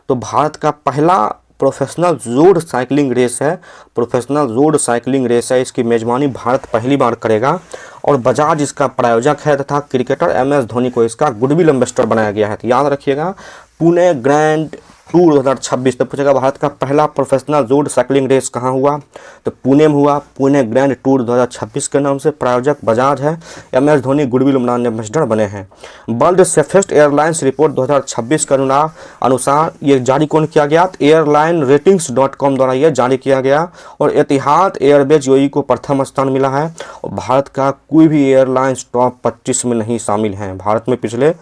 तो भारत का पहला प्रोफेशनल रोड साइकिलिंग रेस है, प्रोफेशनल रोड साइकिलिंग रेस है, इसकी मेजबानी भारत पहली बार करेगा, और बजाज इसका प्रायोजक है, तथा क्रिकेटर MS धोनी को इसका गुडविल एम्बेसडर बनाया गया है। तो याद रखिएगा, पुणे ग्रैंड टूर 2026। तो पूछेगा भारत का पहला प्रोफेशनल रोड साइकिलिंग रेस कहाँ हुआ, तो पुणे में हुआ। पुणे ग्रैंड टूर 2026 के नाम से, प्रायोजक बजाज है, MS धोनी गुडविल एम्बेसडर बने हैं। वर्ल्ड सेफेस्ट एयरलाइंस रिपोर्ट 2026 के अनुसार ये जारी कौन किया गया, airlineratings.com द्वारा ये जारी किया गया, और एतिहाद एयरवेज UAE को प्रथम स्थान मिला है, और भारत का कोई भी एयरलाइंस टॉप 25 में नहीं शामिल हैं। भारत में पिछले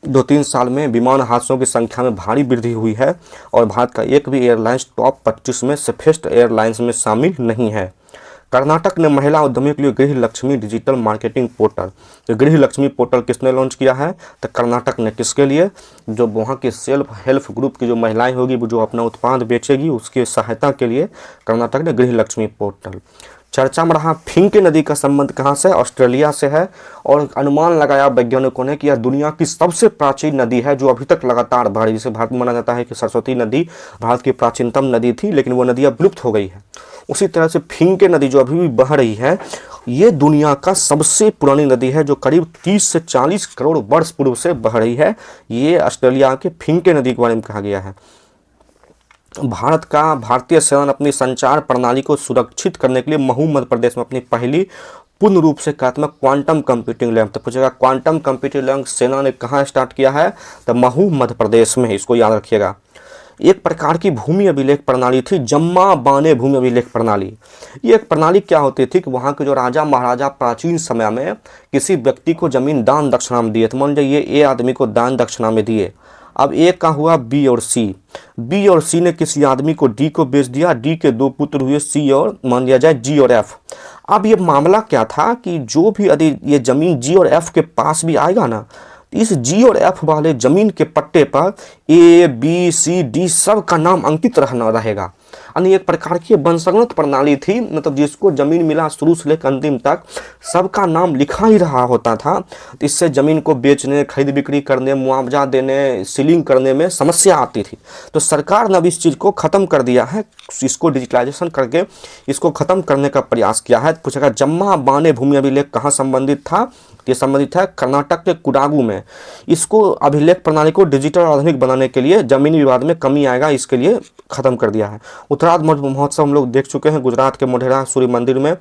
2-3 साल में विमान हादसों की संख्या में भारी वृद्धि हुई है, और भारत का एक भी एयरलाइंस टॉप 25 में सेफेस्ट एयरलाइंस में शामिल नहीं है। कर्नाटक ने महिला उद्यमियों के लिए गृह लक्ष्मी डिजिटल मार्केटिंग पोर्टल, तो गृह लक्ष्मी पोर्टल किसने लॉन्च किया है, तो कर्नाटक ने। किसके लिए, जो वहाँ के सेल्फ हेल्प ग्रुप की जो महिलाएं होगी, वो जो अपना उत्पाद बेचेगी, उसकी सहायता के लिए कर्नाटक ने गृह लक्ष्मी पोर्टल। चर्चा में रहा, फिंके नदी का संबंध कहाँ से, ऑस्ट्रेलिया से है, और अनुमान लगाया वैज्ञानिकों ने कि यह दुनिया की सबसे प्राचीन नदी है जो अभी तक लगातार बह रही है। जिसे भारत में माना जाता है कि सरस्वती नदी भारत की प्राचीनतम नदी थी, लेकिन वो नदी अब विलुप्त हो गई है। उसी तरह से फिंके नदी जो अभी भी बह रही है, ये दुनिया का सबसे पुरानी नदी है, जो करीब 30 से 40 करोड़ वर्ष पूर्व से बह रही है। ये ऑस्ट्रेलिया के फिंके नदी के बारे में कहा गया है। भारतीय सेना ने अपनी संचार प्रणाली को सुरक्षित करने के लिए महू मध्य प्रदेश में अपनी पहली पूर्ण रूप से कार्यात्मक क्वांटम कंप्यूटिंग लैब, तो पूछेगा क्वांटम कंप्यूटिंग लैब सेना ने कहाँ स्टार्ट किया है, तो महू मध्य प्रदेश में। इसको याद रखिएगा। एक प्रकार की भूमि अभिलेख प्रणाली थी, जम्मा बाने भूमि अभिलेख प्रणाली। ये एक प्रणाली क्या होती थी कि वहाँ के जो राजा महाराजा प्राचीन समय में किसी व्यक्ति को जमीन दान दक्षिणा में दिए, तो मान लीजिए ये ए आदमी को दान दक्षिणा में दिए। अब एक का हुआ बी और सी ने किसी आदमी को डी को बेच दिया, डी के 2 पुत्र हुए सी और मान लिया जाए जी और एफ। अब ये मामला क्या था कि जो भी यदि ये जमीन जी और एफ के पास भी आएगा ना, इस जी और एफ वाले जमीन के पट्टे पर ए बी सी डी सब का नाम अंकित रहना रहेगा। यानी एक प्रकार की वंशागत प्रणाली थी, मतलब जिसको जमीन मिला शुरू से लेकर अंतिम तक सबका नाम लिखा ही रहा होता था। तो इससे जमीन को बेचने, खरीद बिक्री करने, मुआवजा देने, सीलिंग करने में समस्या आती थी। तो सरकार ने अब इस चीज़ को ख़त्म कर दिया है, इसको डिजिटलाइजेशन करके इसको ख़त्म करने का प्रयास किया है। पूछेगा जम्मा बाने भूमि अभिलेख कहाँ संबंधित था? ये संबंधित है कर्नाटक के कुडागू में। इसको अभिलेख प्रणाली को डिजिटल और आधुनिक बनाने के लिए जमीनी विवाद में कमी आएगा, इसके लिए खत्म कर दिया है। उत्तरार्ध महोत्सव हम लोग देख चुके हैं गुजरात के मोढेरा सूर्य मंदिर में।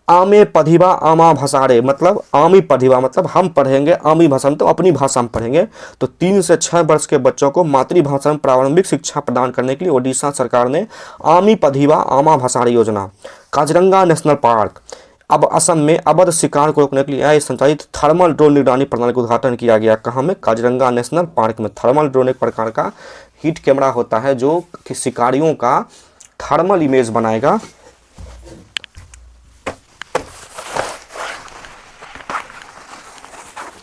आमे पधिबा आमा भसारे, मतलब आमी पधिबा मतलब हम पढ़ेंगे, आमी भाषा मतलब अपनी भाषा में पढ़ेंगे। तो 3 से 6 वर्ष के बच्चों को मातृभाषा में प्रारंभिक शिक्षा प्रदान करने के लिए ओडिशा सरकार ने आमी पधिबा आमा भसारे योजना। काजीरंगा नेशनल पार्क, अब असम में अवैध शिकार को रोकने के लिए संचालित थर्मल ड्रोन निगरानी प्रणाली का उद्घाटन किया गया। कहाँ में? काजीरंगा नेशनल पार्क में। थर्मल ड्रोन एक प्रकार का हीट कैमरा होता है जो शिकारियों का थर्मल इमेज बनाएगा।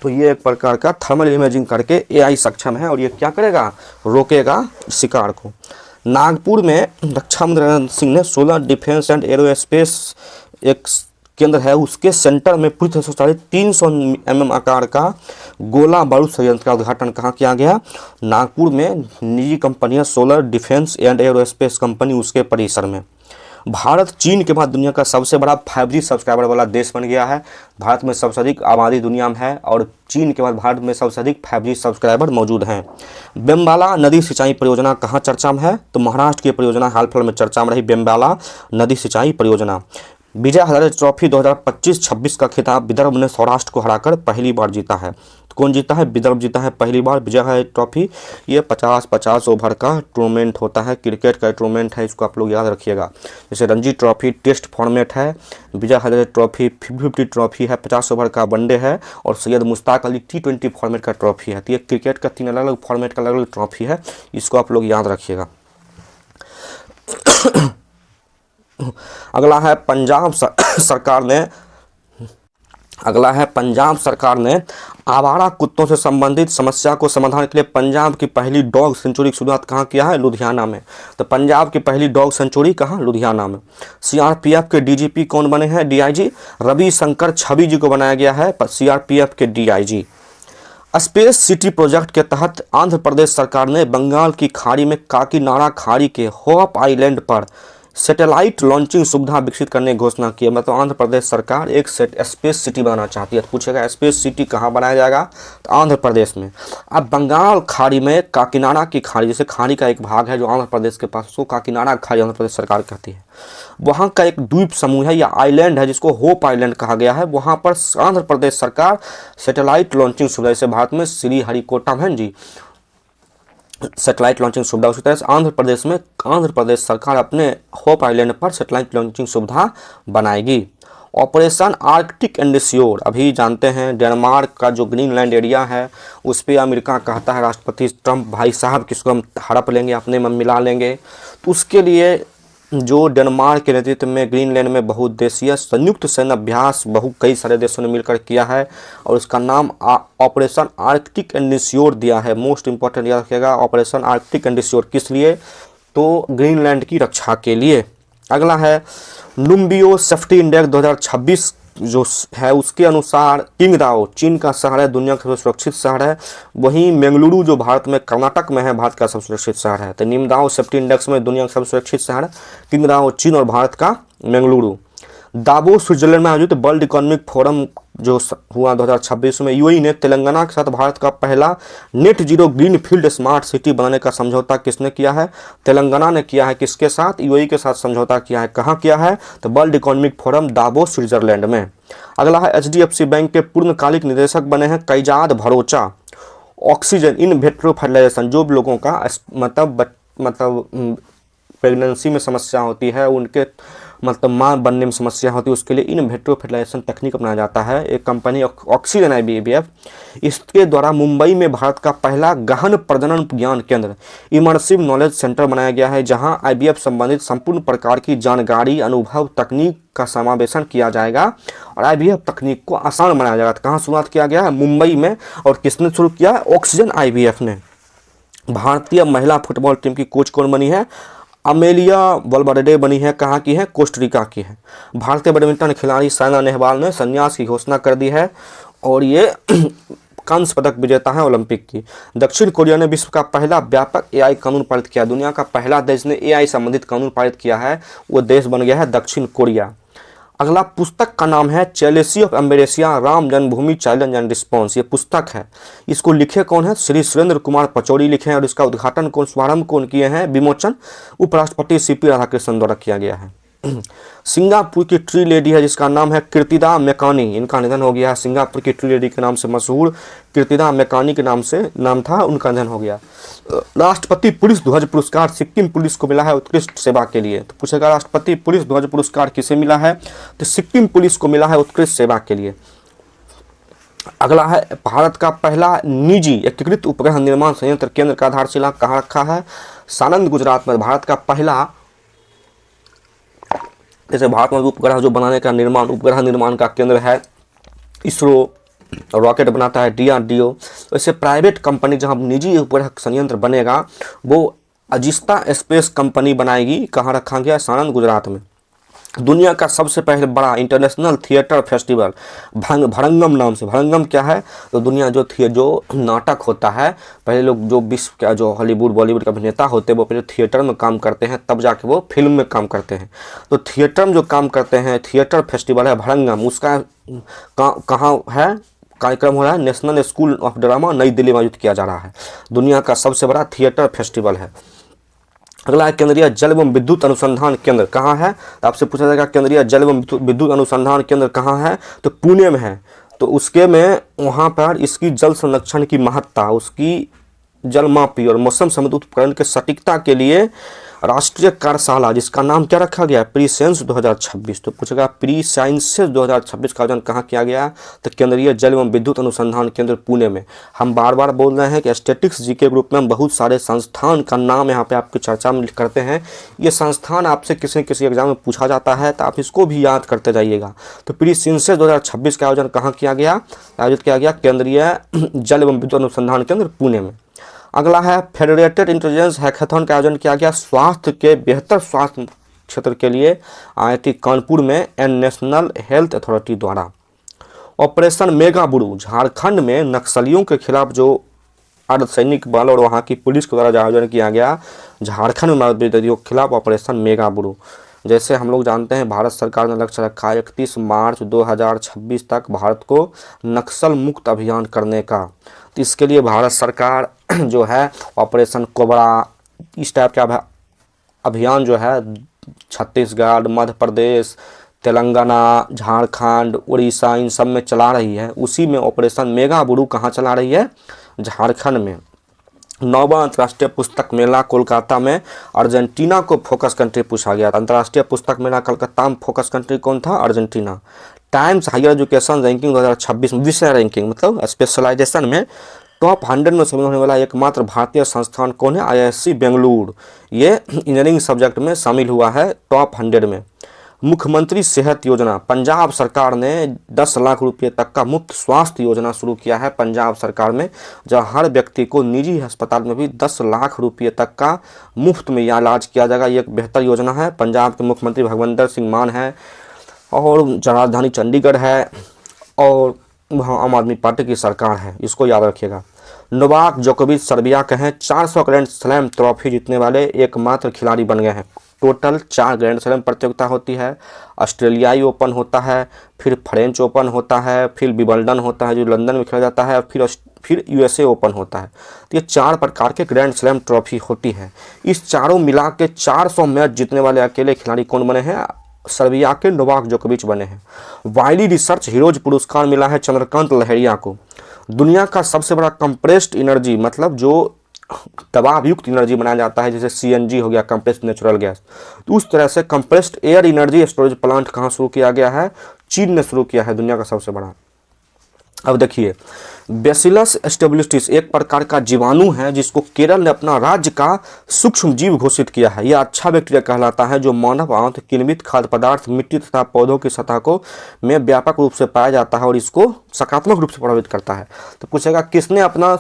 तो ये एक प्रकार का थर्मल इमेजिंग करके AI सक्षम है और ये क्या करेगा? रोकेगा शिकार को। नागपुर में रक्षा मंत्री राजनाथ सिंह ने सोलर डिफेंस एंड एरोस्पेस एक केंद्र है, उसके सेंटर में पूरी तरह से संचालित 300 mm आकार का गोला बारूद संयंत्र का उद्घाटन कहाँ किया गया? नागपुर में। निजी कंपनियां solar defence and aerospace company उसके परिसर में। भारत चीन के बाद दुनिया का सबसे बड़ा 5G सब्सक्राइबर वाला देश बन गया है। भारत में सबसे अधिक आबादी दुनिया में है और चीन के बाद भारत में सबसे अधिक 5G सब्सक्राइबर मौजूद हैं। बेम्बाला नदी सिंचाई परियोजना कहाँ चर्चा में है? तो महाराष्ट्र की परियोजना हाल फिलहाल में चर्चा में रही, बेम्बाला नदी सिंचाई परियोजना। विजय हजारे ट्रॉफी 2025-26 का खिताब विदर्भ ने सौराष्ट्र को हराकर पहली बार जीता है। तो कौन जीता है? विदर्भ जीता है पहली बार विजय हजारे ट्रॉफी। ये 50-50 ओवर का टूर्नामेंट होता है, क्रिकेट का टूर्नामेंट है, इसको आप लोग याद रखिएगा। जैसे रणजी ट्रॉफी टेस्ट फॉर्मेट है, विजय हजारे ट्रॉफी 50-50 ट्रॉफी है, 50 ओवर का वनडे है, और सैयद मुश्ताक अली T20 फॉर्मेट का ट्रॉफी है। तो ये क्रिकेट का 3 अलग अलग फॉर्मेट का अलग अलग ट्रॉफी है, इसको आप लोग याद रखिएगा। अगला है पंजाब सरकार ने आवारा कुत्तों से संबंधित समस्या को समाधान के लिए पंजाब की पहली डॉग सेंचुरी की शुरुआत कहाँ किया है? लुधियाना में। तो पंजाब की पहली डॉग सेंचुरी कहाँ? लुधियाना में। CRPF के DGP कौन बने हैं? DIG रवि शंकर छवि जी को बनाया गया है CRPF के DIG। स्पेस सिटी प्रोजेक्ट के तहत आंध्र प्रदेश सरकार ने बंगाल की खाड़ी में काकीनाडा खाड़ी के होप आइलैंड पर सैटेलाइट लॉन्चिंग सुविधा विकसित करने की घोषणा की है। मतलब आंध्र प्रदेश सरकार एक स्पेस सिटी बनाना चाहती है। तो पूछेगा स्पेस सिटी कहाँ बनाया जाएगा? तो आंध्र प्रदेश में। अब बंगाल खाड़ी में काकीनाडा की खाड़ी, जैसे खाड़ी का एक भाग है जो आंध्र प्रदेश के पास, उसको काकीनाडा खाड़ी आंध्र प्रदेश सरकार कहती है। वहाँ का एक द्वीप समूह है या आइलैंड है जिसको होप आइलैंड कहा गया है। वहाँ पर आंध्र प्रदेश सरकार सैटेलाइट लॉन्चिंग सुविधा, जैसे भारत में श्रीहरिकोटा है जी सैटेलाइट लॉन्चिंग सुविधा, उसी तरह से आंध्र प्रदेश में आंध्र प्रदेश सरकार अपने होप आइलैंड पर सैटेलाइट लॉन्चिंग सुविधा बनाएगी। ऑपरेशन आर्कटिक एंडेश्योर, अभी जानते हैं डेनमार्क का जो ग्रीनलैंड एरिया है उस पर अमेरिका कहता है राष्ट्रपति ट्रंप भाई साहब किसको हम हड़प लेंगे, अपने में मिला लेंगे। तो उसके लिए जो डेनमार्क के नेतृत्व में ग्रीनलैंड में बहुउद्देशीय संयुक्त सैन्य अभ्यास कई सारे देशों ने मिलकर किया है और उसका नाम ऑपरेशन आर्कटिक एंडेश्योर दिया है। मोस्ट इंपॉर्टेंट याद रखिएगा, ऑपरेशन आर्कटिक एंडेश्योर किस लिए? तो ग्रीनलैंड की रक्षा के लिए। अगला है लुम्बियो सेफ्टी इंडेक्स 2026 जो है उसके अनुसार किंगदाओ चीन का शहर है, दुनिया का सबसे सुरक्षित शहर है। वहीं बेंगलुरु जो भारत में कर्नाटक में है भारत का सबसे सुरक्षित शहर है। तो निम्दाओ सेफ्टी इंडेक्स में दुनिया का सबसे सुरक्षित शहर, किंगदाओ चीन और भारत का बेंगलुरु। दावोस स्विट्जरलैंड में आयोजित वर्ल्ड इकोनॉमिक फोरम जो हुआ 2026 में UAE ने तेलंगाना के साथ भारत का पहला net zero green field smart city बनाने का समझौता किसने किया है? तेलंगाना ने किया है। किसके साथ? UAE के साथ समझौता किया है। कहाँ किया है? तो world economic forum Davos Switzerland में। अगला है HDFC बैंक के पूर्णकालिक निदेशक बने हैं कैजाद भरोचा। ऑक्सीजन इन वेट्रो फर्टिलाइजेशन, जो लोगों का मतलब प्रेगनेंसी में समस्या होती है, उनके मतलब मां बनने में समस्या होती है, उसके लिए इन वेट्रो फर्टिलाइजेशन टेक्निक अपनाया जाता है। एक कंपनी ऑक्सीजन IVF, इसके द्वारा मुंबई में भारत का पहला गहन प्रजनन ज्ञान केंद्र इमर्सिव नॉलेज सेंटर बनाया गया है, जहां IVF संबंधित संपूर्ण प्रकार की जानकारी अनुभव तकनीक का समावेशन किया जाएगा और IVF तकनीक को आसान बनाया जाएगा। कहाँ शुरुआत किया गया है? मुंबई में। और किसने शुरू किया है? ऑक्सीजन IVF ने। भारतीय महिला फुटबॉल टीम की कोच कौन बनी है? अमेलिया वल्वरडे बनी है, कहाँ की है? कोस्टरिका की है। भारतीय बैडमिंटन खिलाड़ी साइना नेहवाल ने संन्यास की घोषणा कर दी है और ये कांस्य पदक विजेता है ओलंपिक की। दक्षिण कोरिया ने विश्व का पहला व्यापक एआई कानून पारित किया। दुनिया का पहला देश ने एआई संबंधित कानून पारित किया है, वो देश बन गया है दक्षिण कोरिया। अगला पुस्तक का नाम है चेलेसी of एम्बेरेसिया, Ram Janmabhoomi challenge and response. ये पुस्तक है, इसको लिखे कौन है? श्री सुरेंद्र कुमार पचौरी लिखे हैं और इसका उद्घाटन कौन, शुभारंभ कौन किए हैं? विमोचन उपराष्ट्रपति सीपी राधाकृष्णन द्वारा किया गया है। सिंगापुर की ट्री लेडी है जिसका नाम है कीर्तिदा मैकानी, इनका निधन हो गया है। सिंगापुर की ट्री लेडी के नाम से मशहूर कीर्तिदा मैकानी के नाम से नाम था, उनका निधन हो गया। राष्ट्रपति पुलिस ध्वज पुरस्कार सिक्किम पुलिस को मिला है उत्कृष्ट सेवा के लिए। तो पूछेगा राष्ट्रपति पुलिस ध्वज पुरस्कार किसे मिला है? तो सिक्किम पुलिस को मिला है उत्कृष्ट सेवा के लिए। अगला है भारत का पहला निजी एकीकृत उपग्रह निर्माण संयंत्र केंद्र का आधारशिला कहाँ रखा है? सानंद गुजरात में। भारत का पहला, जैसे भारत में उपग्रह जो बनाने का निर्माण, उपग्रह निर्माण का केंद्र है इसरो, रॉकेट बनाता है डीआरडीओ। वैसे प्राइवेट कंपनी जहां निजी उपग्रह संयंत्र बनेगा वो अजिस्ता स्पेस कंपनी बनाएगी। कहाँ रखा गया? सानंद गुजरात में। दुनिया का सबसे पहले बड़ा इंटरनेशनल थिएटर फेस्टिवल भरंगम नाम से। भरंगम क्या है? तो दुनिया जो नाटक होता है, पहले लोग जो विश्व का जो हॉलीवुड बॉलीवुड के अभिनेता होते हैं वो पहले थिएटर में काम करते हैं, तब जाके वो फिल्म में काम करते हैं। तो थिएटर में जो काम करते हैं, थिएटर फेस्टिवल है भरंगम, उसका कहाँ है कार्यक्रम हो रहा है? नेशनल स्कूल ऑफ ड्रामा नई दिल्ली में आयोजित किया जा रहा है। दुनिया का सबसे बड़ा थिएटर फेस्टिवल है। अगला है केंद्रीय जल एवं विद्युत अनुसंधान केंद्र कहाँ है? तो आपसे पूछा जाएगा केंद्रीय जल एवं विद्युत अनुसंधान केंद्र कहाँ है? तो पुणे में है। तो उसके में वहाँ पर इसकी जल संरक्षण की महत्ता, उसकी जलमापी और मौसम संबंधित उपकरण के सटीकता के लिए राष्ट्रीय कार्यशाला जिसका नाम क्या रखा गया? Pre science 2026। तो पूछेगा प्री साइंस 2026 का आयोजन कहाँ किया गया? तो केंद्रीय जल एवं विद्युत अनुसंधान केंद्र पुणे में। हम बार बार बोल रहे हैं कि स्टैटिक्स जीके ग्रुप में हम बहुत सारे संस्थान का नाम यहाँ पे आपकी चर्चा में करते हैं। ये संस्थान आपसे किसी न किसी एग्जाम में पूछा जाता है तो आप इसको भी याद करते जाइएगा। तो प्री साइंस 2026 का आयोजन कहाँ किया गया? आयोजित किया गया केंद्रीय जल एवं विद्युत अनुसंधान केंद्र पुणे में। अगला है फेडरेटेड इंटेलिजेंस हैकाथॉन का आयोजन किया गया स्वास्थ्य के बेहतर स्वास्थ्य क्षेत्र के लिए आईआईटी कानपुर में एंड नेशनल हेल्थ अथॉरिटी द्वारा। ऑपरेशन मेगा बुरू, झारखंड में नक्सलियों के खिलाफ जो अर्धसैनिक बल और वहां की पुलिस के द्वारा आयोजन किया गया झारखंड में माओवादियों के खिलाफ ऑपरेशन मेगा बुरू। जैसे हम लोग जानते हैं भारत सरकार ने लक्ष्य रखा है 31 मार्च 2026 तक भारत को नक्सल मुक्त अभियान करने का। तो इसके लिए भारत सरकार जो है ऑपरेशन कोबरा इस टाइप का अभियान जो है छत्तीसगढ़, मध्य प्रदेश, तेलंगाना, झारखंड, उड़ीसा इन सब में चला रही है। उसी में ऑपरेशन मेगा बुरू कहाँ चला रही है? झारखंड में। 9वां अंतर्राष्ट्रीय पुस्तक मेला कोलकाता में अर्जेंटीना को फोकस कंट्री पूछा गया। अंतर्राष्ट्रीय पुस्तक मेला कोलकाता में फोकस कंट्री कौन था? Argentina. Times Higher Education ranking 2026 विषय रैंकिंग मतलब स्पेशलाइजेशन में टॉप 100 में शामिल होने वाला एकमात्र भारतीय संस्थान कौन है? आईआईएससी बेंगलुरु। ये इंजीनियरिंग सब्जेक्ट में शामिल हुआ है टॉप 100 में। मुख्यमंत्री सेहत योजना, पंजाब सरकार ने 10 लाख रुपये तक का मुफ्त स्वास्थ्य योजना शुरू किया है पंजाब सरकार में, जहां हर व्यक्ति को निजी अस्पताल में भी 10 लाख रुपये तक का मुफ्त में इलाज किया जाएगा। ये एक बेहतर योजना है। पंजाब के मुख्यमंत्री भगवंतर सिंह मान है और राजधानी चंडीगढ़ है और वहाँ आम आदमी पार्टी की सरकार है, इसको याद रखिएगा। नोवाक जोकोविच सर्बिया के हैं 400 ग्रैंड स्लैम ट्रॉफी जीतने वाले एकमात्र खिलाड़ी बन गए हैं। टोटल 4 ग्रैंड स्लैम प्रतियोगिता होती है। ऑस्ट्रेलियाई ओपन होता है, फिर फ्रेंच ओपन होता है, फिर विंबलडन होता है जो लंदन में खेला जाता है, फिर यूएसए ओपन होता है। तो ये 4 प्रकार के ग्रैंड स्लैम ट्रॉफी होती है। इस चारों मिला के 400 मैच जीतने वाले अकेले खिलाड़ी कौन बने हैं? सर्बिया के नोवाक जोकोविच बने हैं। वाइली रिसर्च हीरोज पुरस्कार मिला है चंद्रकांत लहरिया को। दुनिया का सबसे बड़ा कंप्रेस्ड एनर्जी मतलब जो दबाव युक्त एनर्जी बनाया जाता है, जैसे सीएनजी हो गया कंप्रेस्ड नेचुरल गैस, तो उस तरह से compressed air energy storage plant कहाँ शुरू किया गया है? चीन ने शुरू किया है, दुनिया का सबसे बड़ा। अब देखिए बेसिलस स्टेबिलिटिस एक प्रकार का जीवाणु है जिसको केरल ने अपना राज्य का सूक्ष्म जीव घोषित किया है। यह अच्छा बैक्टीरिया कहलाता है जो मानव आंत, किण्वित खाद्य पदार्थ, मिट्टी तथा पौधों की सतह को में व्यापक रूप से पाया जाता है और इसको सकारात्मक रूप से प्रभावित करता है। तो पूछेगा किसने अपना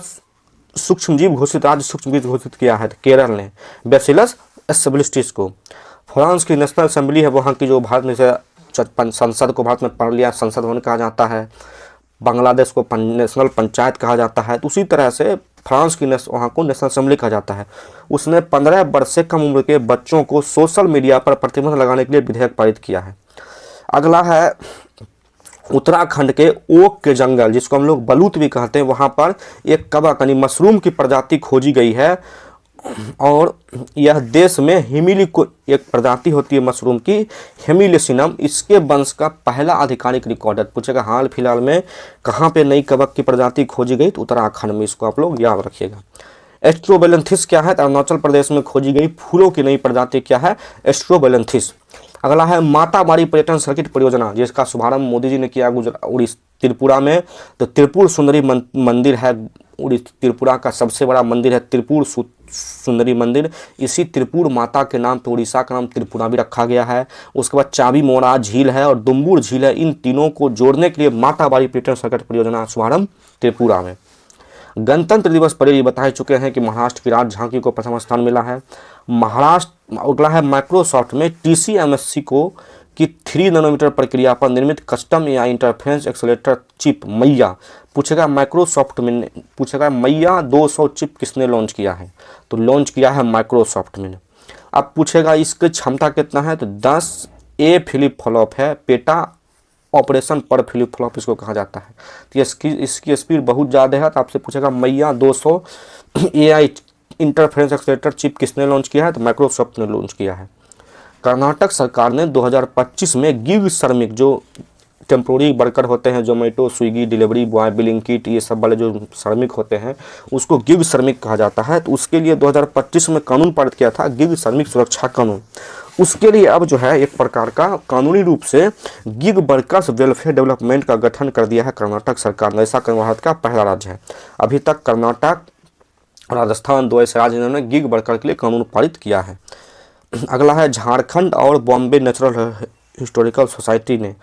सूक्ष्म जीव घोषित राज्य सूक्ष्म जीव घोषित किया है? तो केरल ने बेसिलस एसेंबलिस्टिस को। फ्रांस की नेशनल असेंबली है, वहाँ की जो भारत में से संसद को भारत में पढ़ लिया संसद भवन कहा जाता है। बांग्लादेश को नेशनल पंचायत कहा जाता है। तो उसी तरह से फ्रांस की वहाँ को नेशनल असेंबली कहा जाता है। उसने 15 वर्ष से कम उम्र के बच्चों को सोशल मीडिया पर प्रतिबंध लगाने के लिए विधेयक पारित किया है। अगला है उत्तराखंड के ओक के जंगल, जिसको हम लोग बलूत भी कहते हैं, वहाँ पर एक कवक यानी मशरूम की प्रजाति खोजी गई है। और यह देश में हिमिली को एक प्रजाति होती है मशरूम की, हेमिलिसिनम, इसके वंश का पहला आधिकारिक रिकॉर्ड है। पूछेगा हाल फिलहाल में कहाँ पे नई कवक की प्रजाति खोजी गई, तो उत्तराखंड में। इसको आप लोग याद रखिएगा। एस्ट्रोबेलेंथिस क्या है, तो अरुणाचल प्रदेश में खोजी गई फूलों की नई प्रजाति क्या है, एस्ट्रोबेलेंथिस। अगला है माताबाड़ी पर्यटन सर्किट परियोजना, जिसका शुभारंभ मोदी जी ने किया उड़ीसा त्रिपुरा में। तो त्रिपुर सुंदरी मंदिर है, त्रिपुरा का सबसे बड़ा मंदिर है त्रिपुर सुंदरी मंदिर। इसी त्रिपुर माता के नाम पर उड़ीसा का नाम त्रिपुरा भी रखा गया है। उसके बाद चाबी मोरा झील है और दुम्बुर झील है। इन तीनों को जोड़ने के लिए माताबाड़ी पर्यटन सर्किट परियोजना शुभारंभ त्रिपुरा में। गणतंत्र दिवस परेड बता चुके हैं कि महाराष्ट्र की राज झांकी को प्रथम स्थान मिला है। महाराष्ट्र अगला है माइक्रोसॉफ्ट में TCMSC को कि 3 नैनोमीटर प्रक्रिया पर निर्मित custom AI interference accelerator chip मैया। पूछेगा माइक्रोसॉफ्ट में, पूछेगा मैया 200 चिप किसने लॉन्च किया है, तो लॉन्च किया है माइक्रोसॉफ्ट में। अब पूछेगा इसकी क्षमता कितना है, तो 10 A फ्लिप फ्लॉप है, पेटा ऑपरेशन पर फ्लिप फ्लॉप इसको कहा जाता है। तो इसकी स्पीड बहुत ज़्यादा है। तो आपसे पूछेगा मैया 200 AI इंटरफेरेंस एक्सेलेरेटर चिप किसने लॉन्च किया है, तो माइक्रोसॉफ्ट ने लॉन्च किया है। कर्नाटक सरकार ने 2025 में गिग श्रमिक, जो टेम्पोररी वर्कर होते हैं, Zomato, Swiggy, delivery boy, Blinkit, ये सब वाले जो श्रमिक होते हैं उसको गिग श्रमिक कहा जाता है। तो उसके लिए 2025 में कानून पारित किया था, गिग श्रमिक सुरक्षा कानून। उसके लिए अब जो है एक प्रकार का कानूनी रूप से गिग वर्कर्स वेलफेयर डेवलपमेंट का गठन कर दिया है कर्नाटक सरकार ने। ऐसा भारत का पहला राज्य है। अभी तक कर्नाटक, राजस्थान, 2 ऐसे राज्य ने गिग वर्कर के लिए कानून पारित किया है। अगला है झारखंड और बॉम्बे नेचुरल हिस्टोरिकल सोसाइटी ने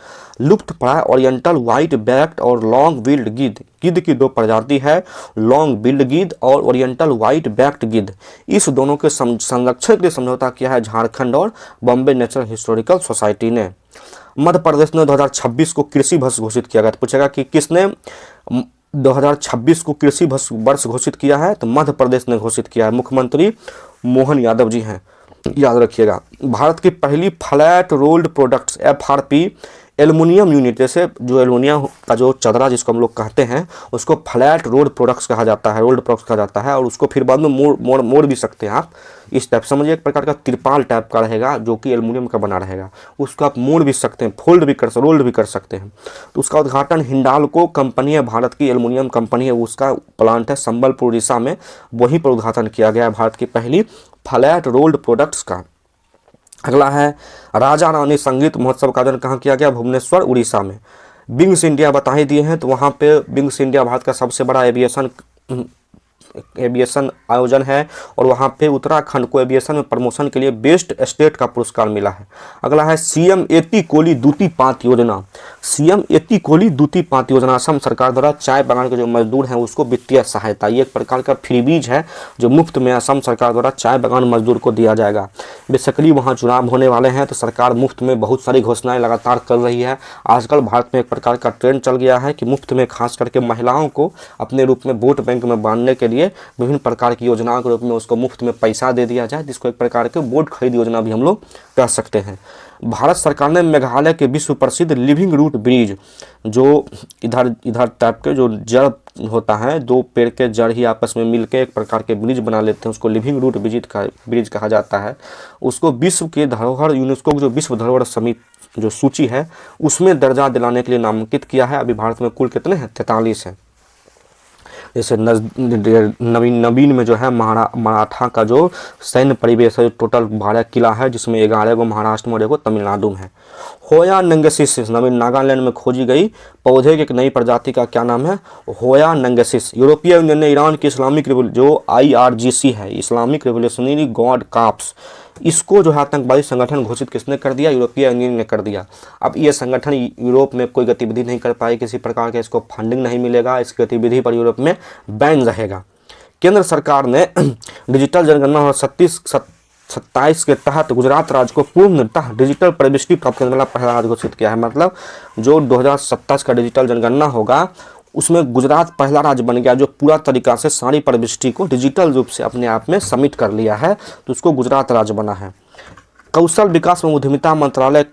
लुप्त प्राय ओरिएंटल व्हाइट बैक्ड और लॉन्ग बिल्ड गिद्ध, गिद्ध की 2 प्रजाति है, लॉन्ग बिल्ड गिद्ध और ओरिएंटल व्हाइट बैक्ड गिद्ध। इस दोनों के संरक्षण के लिए समझौता किया है झारखंड और बॉम्बे नेचुरल हिस्टोरिकल सोसाइटी ने। मध्य प्रदेश ने 2026 को कृषि वर्ष घोषित किया गया। तो पूछेगा कि किसने 2026 को कृषि वर्ष घोषित किया है, तो मध्य प्रदेश ने घोषित किया है। मुख्यमंत्री मोहन यादव जी हैं, याद रखिएगा। भारत की पहली flat rolled products FRP aluminium unit, जैसे जो एल्युमिनियम का जो चदरा जिसको हम लोग कहते हैं उसको फ्लैट रोल्ड प्रोडक्ट्स कहा जाता है, रोल्ड प्रोडक्ट्स कहा जाता है। और उसको फिर बाद में मोड़ भी सकते हैं आप। इस टाइप समझिए, एक प्रकार का तिरपाल टाइप का रहेगा जो कि एल्युमिनियम का बना रहेगा। उसको आप मोड़ भी सकते हैं, फोल्ड भी रोल्ड भी कर सकते हैं। तो उसका उद्घाटन हिंडाल्को कंपनी है, भारत की एल्युमिनियम कंपनी है, उसका प्लांट है संबलपुर उड़ीसा में, वहीं पर उद्घाटन किया गया है भारत की पहली फ्लैट रोल्ड प्रोडक्ट्स का। अगला है राजा रानी संगीत महोत्सव का आयोजन कहाँ किया गया, भुवनेश्वर उड़ीसा में। विंग्स इंडिया बता ही दिए हैं, तो वहाँ पे विंग्स इंडिया भारत का सबसे बड़ा एविएशन आयोजन है। और वहाँ पे उत्तराखंड को एविएशन में प्रमोशन के लिए बेस्ट स्टेट का पुरस्कार मिला है। अगला है CM एती कोली दूती पात योजना। CM एती कोली दूती पात योजना असम सरकार द्वारा चाय बागान के जो मजदूर हैं उसको वित्तीय सहायता, ये एक प्रकार का फ्रीबीज है जो मुफ्त में असम सरकार द्वारा चाय बागान मजदूर को दिया जाएगा। बेसिकली वहाँ चुनाव होने वाले हैं, तो सरकार मुफ्त में बहुत सारी घोषणाएं लगातार कर रही है। आजकल भारत में एक प्रकार का ट्रेंड चल गया है कि मुफ्त में खास करके महिलाओं को अपने रूप में वोट बैंक में बांधने के लिए विभिन्न प्रकार की योजनाओं के रूप में उसको मुफ्त में पैसा दे दिया जाए, जिसको एक प्रकार के वोट खरीद योजना भी हम लोग कह सकते हैं। भारत सरकार ने मेघालय के विश्व प्रसिद्ध लिविंग रूट ब्रिज, जो इधर टाइप के जो जड़ होता है, 2 पेड़ के जड़ ही आपस में मिलकर एक प्रकार के ब्रिज बना लेते हैं, उसको लिविंग रूट ब्रिज कहा जाता है। उसको विश्व के धरोहर, यूनेस्को जो विश्व धरोहर समिति जो सूची है उसमें दर्जा दिलाने के लिए नामांकित किया है। अभी भारत में कुल कितने हैं, 43 हैं। जैसे नवीन में जो है मराठा का जो सैन्य परिवेश है, टोटल 12 किला है, जिसमें 11 गो महाराष्ट्र में और 1 तमिलनाडु में है। होया नंगेसिस नवीन नागालैंड में खोजी गई पौधे की एक नई प्रजाति का क्या नाम है, होया नंगेसिस। यूरोपीय यूनियन ने ईरान की इस्लामिक जो IRGC है, इस्लामिक रिवोल्यूशनरी गार्ड कॉर्प्स, इसको जो है आतंकवादी संगठन घोषित किसने कर दिया, यूरोपीय यूनियन ने कर दिया। अब ये संगठन यूरोप में कोई गतिविधि नहीं कर पाए, किसी प्रकार के इसको फंडिंग नहीं मिलेगा, इसकी गतिविधि पर यूरोप में बैन रहेगा। केंद्र सरकार ने डिजिटल जनगणना और 27 के तहत गुजरात राज्य को पूर्णतः डिजिटल प्रविष्टि प्राप्त करने वाला पहला राज्य घोषित किया है। मतलब जो 2027 का डिजिटल जनगणना होगा उसमें गुजरात पहला राज्य बन गया जो पूरा तरीका से सारी प्रविष्टि को डिजिटल रूप से अपने आप में सबमिट कर लिया है, तो उसको गुजरात राज्य बना है। कौशल विकास एवं उद्यमिता मंत्रालय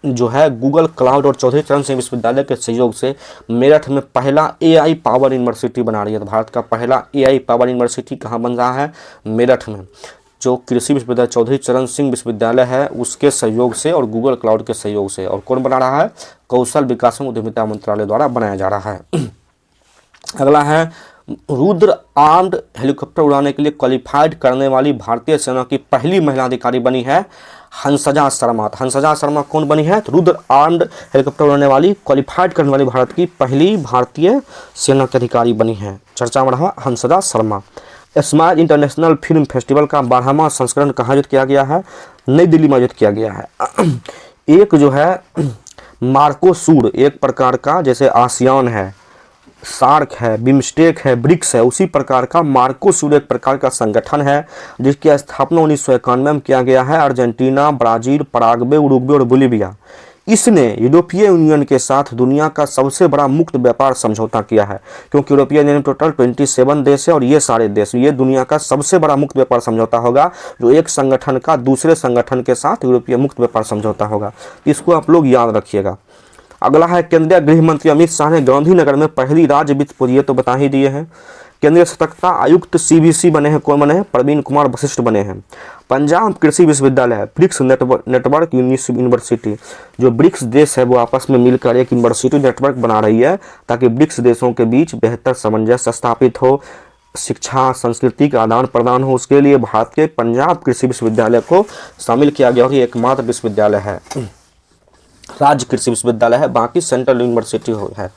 जो है गूगल क्लाउड और चौधरी चरण सिंह विश्वविद्यालय के सहयोग से मेरठ में पहला AI पावर यूनिवर्सिटी बना रही है। तो भारत का पहला AI पावर यूनिवर्सिटी कहाँ बन रहा है? मेरठ में। जो कृषि विश्वविद्यालय चौधरी चरण सिंह विश्वविद्यालय है उसके सहयोग से और गूगल क्लाउड के सहयोग से, और कौन बना रहा है? कौशल विकास एवं उद्यमिता मंत्रालय द्वारा बनाया जा रहा है। अगला है रुद्र आर्म्ड हेलीकॉप्टर उड़ाने के लिए क्वालिफाइड करने वाली भारतीय सेना की पहली महिला अधिकारी बनी है हंसजा शर्मा। तो हंसजा शर्मा कौन बनी है? तो रुद्र आर्म्ड हेलीकॉप्टर उड़ाने वाली क्वालिफाइड करने वाली भारत की पहली भारतीय सेना की अधिकारी बनी है। चर्चा में रहा Hansja Sharma. Smile International Film Festival का 12वां संस्करण कहाँ आयोजित किया गया है? नई दिल्ली में आयोजित किया गया है। एक जो है मार्कोसूर एक प्रकार का, जैसे आसियान है, सार्क है, बिम्स्टेक है, ब्रिक्स है, उसी प्रकार का मार्कोसूर एक प्रकार का संगठन है जिसकी स्थापना 1991 में किया गया है। अर्जेंटीना, ब्राजील, पराग्वे, उरुग्वे और बोलीविया, इसने यूरोपीय यूनियन के साथ दुनिया का सबसे बड़ा मुक्त व्यापार समझौता किया है, क्योंकि यूरोपीय यूनियन में टोटल 27 देश है और ये सारे देश, ये दुनिया का सबसे बड़ा मुक्त व्यापार समझौता होगा जो एक संगठन का दूसरे संगठन के साथ यूरोपीय मुक्त व्यापार समझौता होगा। इसको आप लोग याद रखिएगा। अगला है केंद्रीय गृह मंत्री अमित शाह ने गांधीनगर में पहली राज्य वित्त पोषित, ये तो बता ही दिए हैं। केंद्रीय सतर्कता आयुक्त CBC बने हैं, कौन बने हैं? प्रवीण कुमार वशिष्ठ बने हैं। पंजाब कृषि विश्वविद्यालय है, ब्रिक्स नेटवर्क यूनिवर्सिटी, जो ब्रिक्स देश है वो आपस में मिलकर एक यूनिवर्सिटी नेटवर्क बना रही है ताकि ब्रिक्स देशों के बीच बेहतर सामंजस्य स्थापित हो, शिक्षा संस्कृति का आदान प्रदान हो। उसके लिए भारत के पंजाब कृषि विश्वविद्यालय को शामिल किया गया और ये एकमात्र विश्वविद्यालय है, राज्य कृषि विश्वविद्यालय है, बाकी सेंट्रल यूनिवर्सिटी है।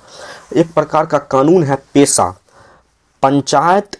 एक प्रकार का कानून है पेशा पंचायत,